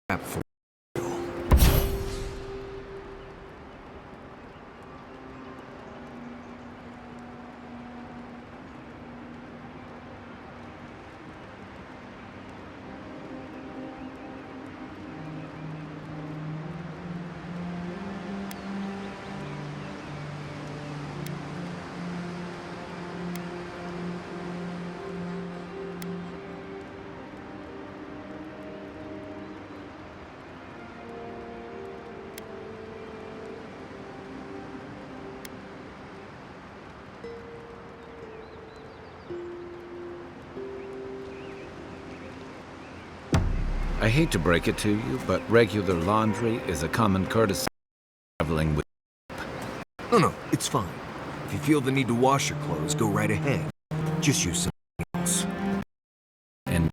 crap for I hate to break it to you, but regular laundry is a common courtesy traveling with... No, it's fine. If you feel the need to wash your clothes, go right ahead. Just use something else. And...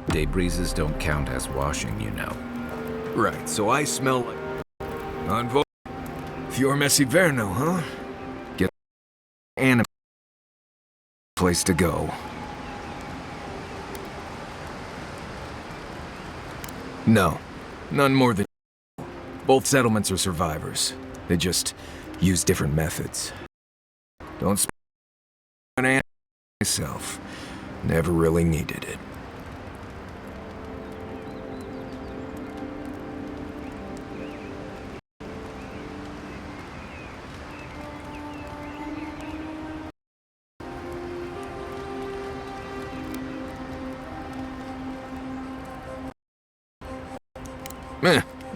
Debris don't count as washing, you know. Right, so I smell like... Envoy? Fior Messiverno, huh? Get an place to go. No, none more than... Both settlements are survivors. They just use different methods. Don't speak an an myself. Never really needed it.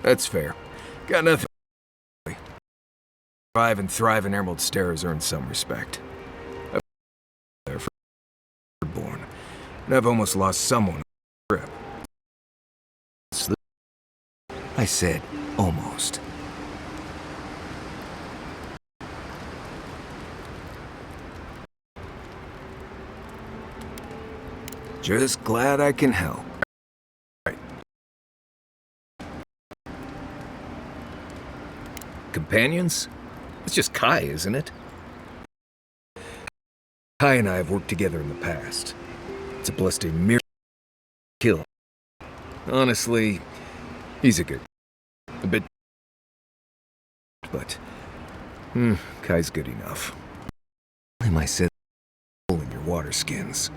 That's fair. Got nothing. Survive and thrive in Emerald Stair has earned some respect. I've been there for born, and I've almost lost someone on the trip. I said almost. Just glad I can help. Companions? It's just Kai, isn't it? Kai and I have worked together in the past. It's a blessed miracle kill. Honestly, he's a good... a bit... but... Kai's good enough. Am I said in your water skins?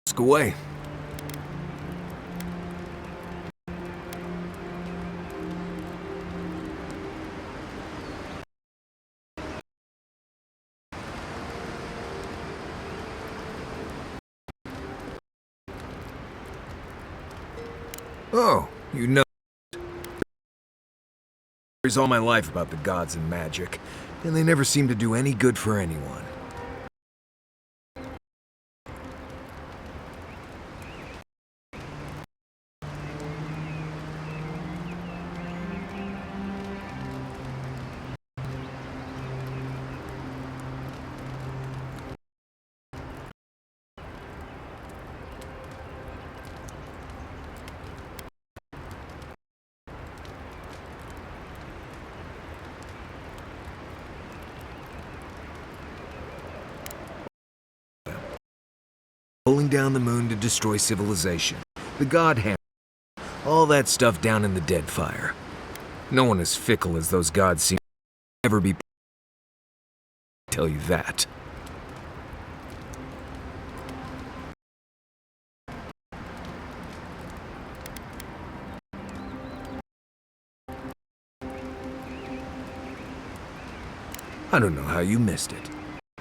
Ask away. Oh, you know. There's all my life about the gods and magic, and they never seem to do any good for anyone. Pulling down the moon to destroy civilization. The God Hand. All that stuff down in the Deadfire. No one as fickle as those gods seem to ever be. Tell you that. I don't know how you missed it.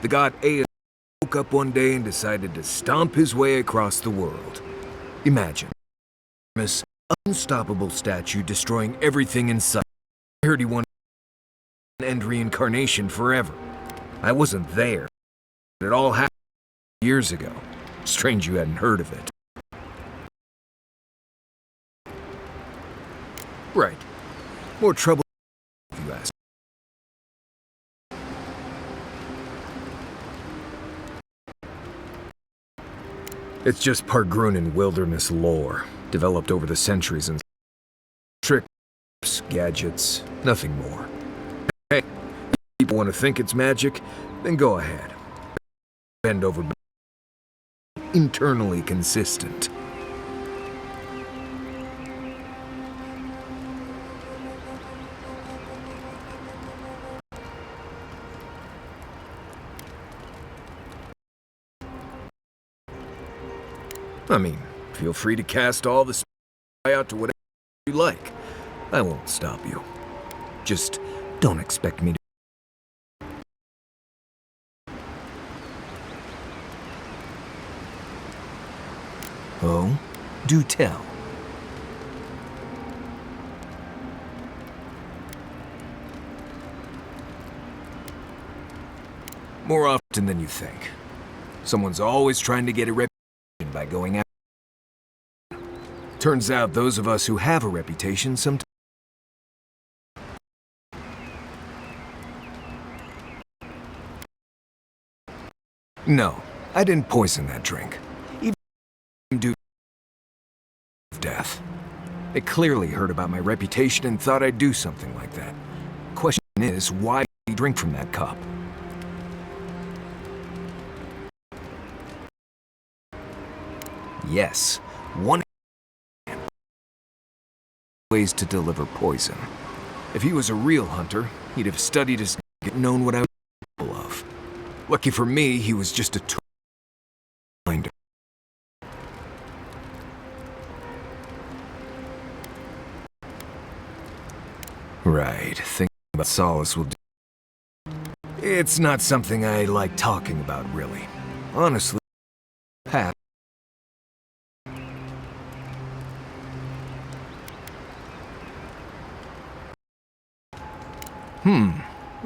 The god Aeon woke up one day and decided to stomp his way across the world. Imagine this unstoppable statue destroying everything in sight. I heard he wanted to end reincarnation forever. I wasn't there. It all happened years ago. Strange you hadn't heard of it. Right. More trouble if you ask. It's just Pargrunan wilderness lore, developed over the centuries and tricks, gadgets, nothing more. Hey, if people want to think it's magic, then go ahead. Bend over. Internally consistent. I mean, feel free to cast all the out to whatever you like. I won't stop you. Just don't expect me to. Oh, do tell. More often than you think. Someone's always trying to get a reputation by going out. Turns out those of us who have a reputation sometimes... No, I didn't poison that drink. Even due to death. They clearly heard about my reputation and thought I'd do something like that. Question is, why did you drink from that cup? Yes, one ways to deliver poison. If he was a real hunter, he'd have studied his known what I was capable of. Lucky for me, he was just a tool. Right, thinking about solace will do. It's not something I like talking about, really. Honestly, Pat.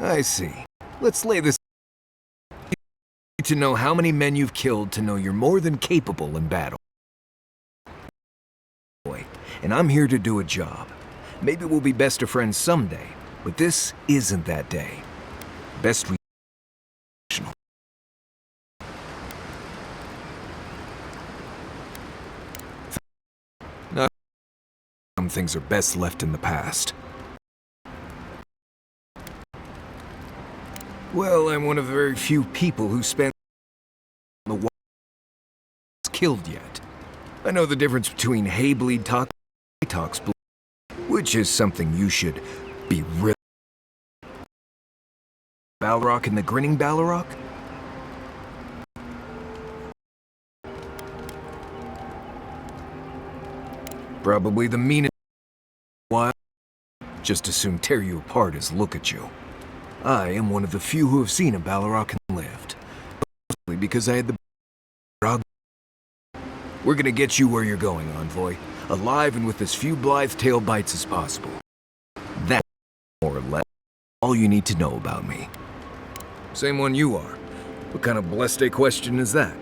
I see. Let's lay this. You need to know how many men you've killed to know you're more than capable in battle. And I'm here to do a job. Maybe we'll be best of friends someday, but this isn't that day. Best some things are best left in the past. Well, I'm one of the very few people who spent the war killed yet. I know the difference between hay-bleed tox and tox bleed, which is something you should be really. Balrog and the Grinning Balrog? Probably the meanest. Why? Just as soon tear you apart as look at you. I am one of the few who have seen a Balrog and lived. Mostly because I had the Balrog. We're gonna get you where you're going, Envoy. Alive and with as few blithe tail bites as possible. That's more or less all you need to know about me. Same one you are. What kind of blessed question is that?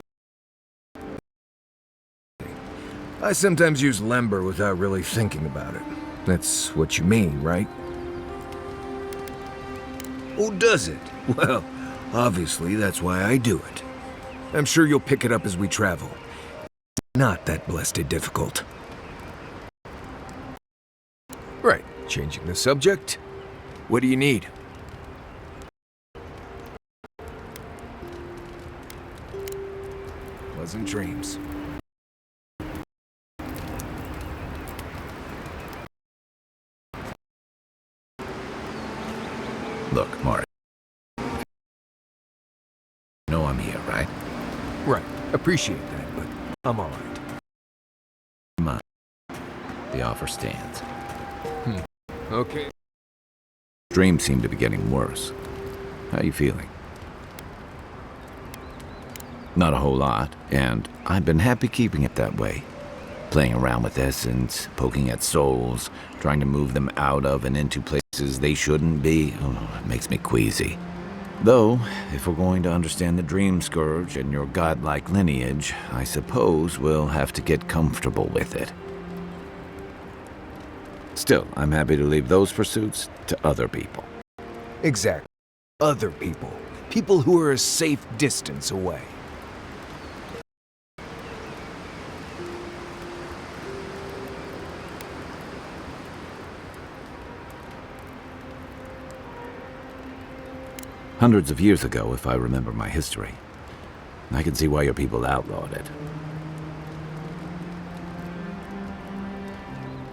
I sometimes use lember without really thinking about it. That's what you mean, right? Oh, does it? Well, obviously that's why I do it. I'm sure you'll pick it up as we travel. It's not that blessed difficult. Right, changing the subject. What do you need? Pleasant dreams. Look, Mark. You know I'm here, right? Right. Appreciate that, but I'm all right. Come on. The offer stands. Okay. Dreams seem to be getting worse. How you feeling? Not a whole lot, and I've been happy keeping it that way. Playing around with essence, poking at souls, trying to move them out of and into places they shouldn't be. Oh, it makes me queasy. Though, if we're going to understand the Dream Scourge and your godlike lineage, I suppose we'll have to get comfortable with it. Still, I'm happy to leave those pursuits to other people. Exactly. Other people. People who are a safe distance away. Hundreds of years ago, if I remember my history. I can see why your people outlawed it.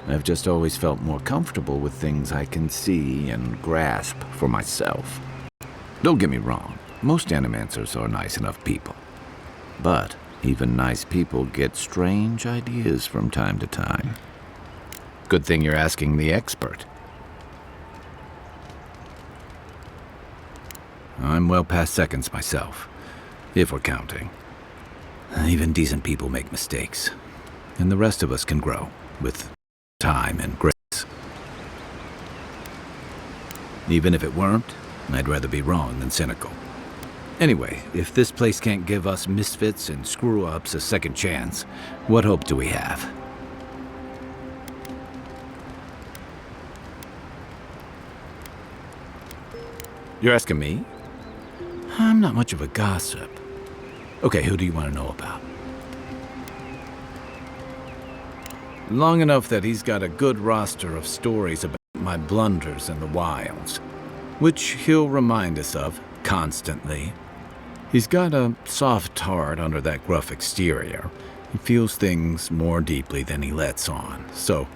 I've just always felt more comfortable with things I can see and grasp for myself. Don't get me wrong, most animancers are nice enough people. But even nice people get strange ideas from time to time. Good thing you're asking the expert. I'm well past seconds myself, if we're counting. Even decent people make mistakes, and the rest of us can grow with time and grace. Even if it weren't, I'd rather be wrong than cynical. Anyway, if this place can't give us misfits and screw-ups a second chance, what hope do we have? You're asking me? I'm not much of a gossip. Okay, who do you want to know about? Long enough that he's got a good roster of stories about my blunders in the wilds, which he'll remind us of constantly. He's got a soft heart under that gruff exterior. He feels things more deeply than he lets on, so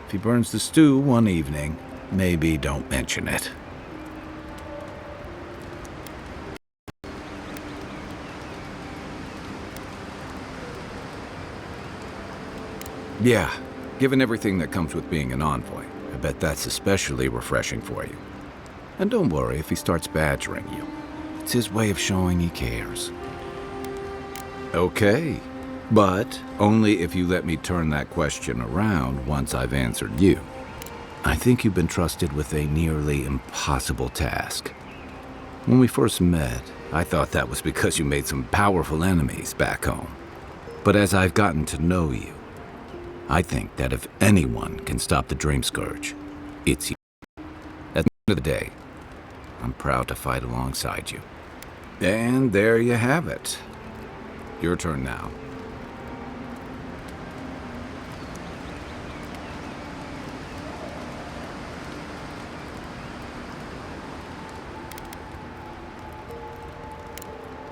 if he burns the stew one evening, maybe don't mention it. Yeah, given everything that comes with being an envoy, I bet that's especially refreshing for you. And don't worry if he starts badgering you. It's his way of showing he cares. Okay, but only if you let me turn that question around once I've answered you. I think you've been trusted with a nearly impossible task. When we first met, I thought that was because you made some powerful enemies back home. But as I've gotten to know you, I think that if anyone can stop the Dream Scourge, it's you. At the end of the day, I'm proud to fight alongside you. And there you have it. Your turn now.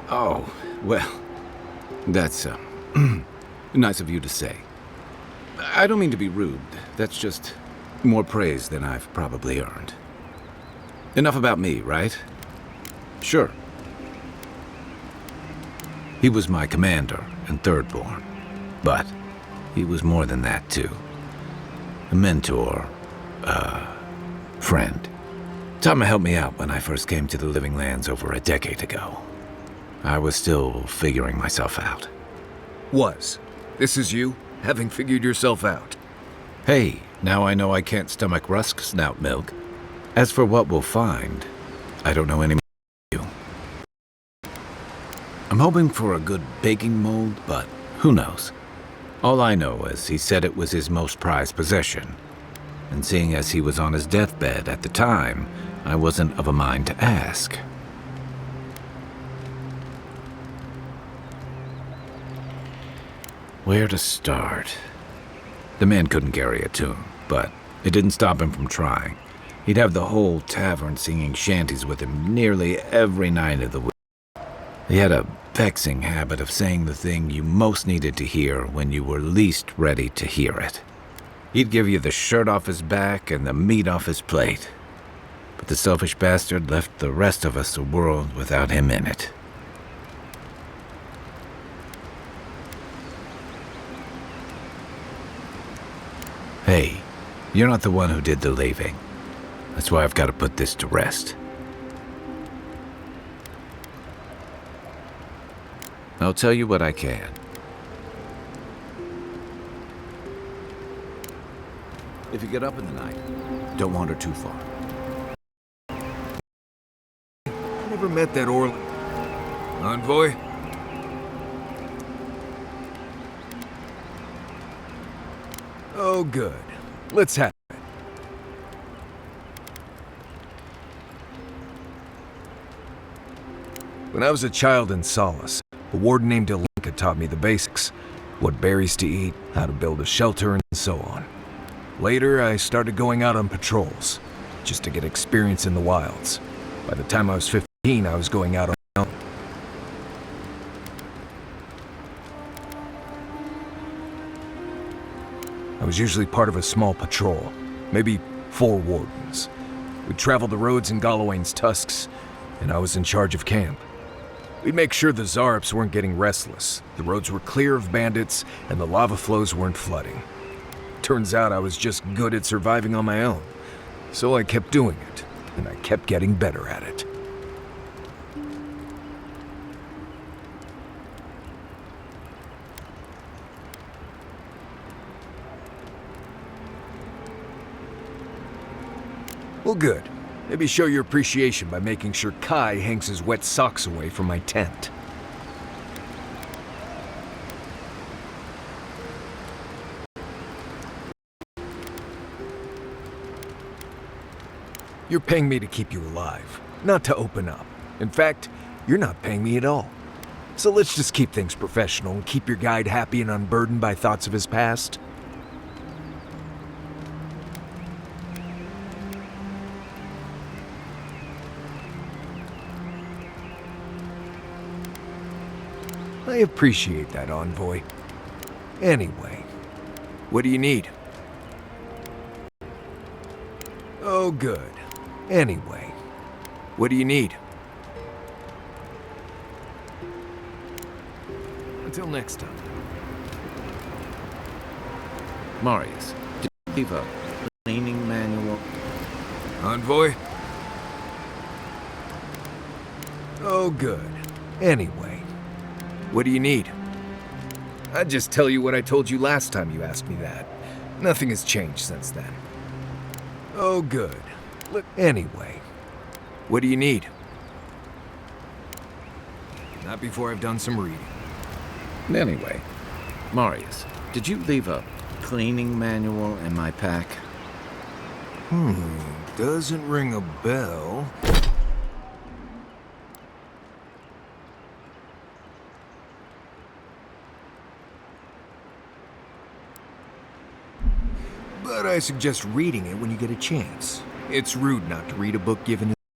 Oh, well, that's nice of you to say. I don't mean to be rude. That's just more praise than I've probably earned. Enough about me, right? Sure. He was my commander and thirdborn, but he was more than that too. A mentor, friend. Tama helped me out when I first came to the Living Lands over a decade ago. I was still figuring myself out. Was. This is you, having figured yourself out. Hey, now I know I can't stomach rusk snout milk. As for what we'll find, I don't know any more than you. I'm hoping for a good baking mold, but who knows? All I know is he said it was his most prized possession. And seeing as he was on his deathbed at the time, I wasn't of a mind to ask. Where to start? The man couldn't carry a tune, but it didn't stop him from trying. He'd have the whole tavern singing shanties with him nearly every night of the week. He had a vexing habit of saying the thing you most needed to hear when you were least ready to hear it. He'd give you the shirt off his back and the meat off his plate. But the selfish bastard left the rest of us a world without him in it. Hey, you're not the one who did the leaving. That's why I've got to put this to rest. I'll tell you what I can. If you get up in the night, don't wander too far. I never met that envoy. Oh, good. Let's have it. When I was a child in Solace, a warden named Elenka taught me the basics. What berries to eat, how to build a shelter, and so on. Later, I started going out on patrols, just to get experience in the wilds. By the time I was 15, I was going out on my own. I was usually part of a small patrol, maybe 4 wardens. We'd travel the roads in Galawain's tusks, and I was in charge of camp. We'd make sure the Zarps weren't getting restless, the roads were clear of bandits, and the lava flows weren't flooding. Turns out I was just good at surviving on my own, so I kept doing it, and I kept getting better at it. Well, good. Maybe show your appreciation by making sure Kai hangs his wet socks away from my tent. You're paying me to keep you alive, not to open up. In fact, you're not paying me at all. So let's just keep things professional and keep your guide happy and unburdened by thoughts of his past. I appreciate that, Envoy. Anyway, what do you need? Oh, good. Anyway, what do you need? Until next time. Marius, did you leave a cleaning manual? Envoy? Oh, good. Anyway, what do you need? I'd just tell you what I told you last time you asked me that. Nothing has changed since then. Oh, good. Look, anyway, what do you need? Not before I've done some reading. Anyway, Marius, did you leave a cleaning manual in my pack? Doesn't ring a bell. But I suggest reading it when you get a chance. It's rude not to read a book given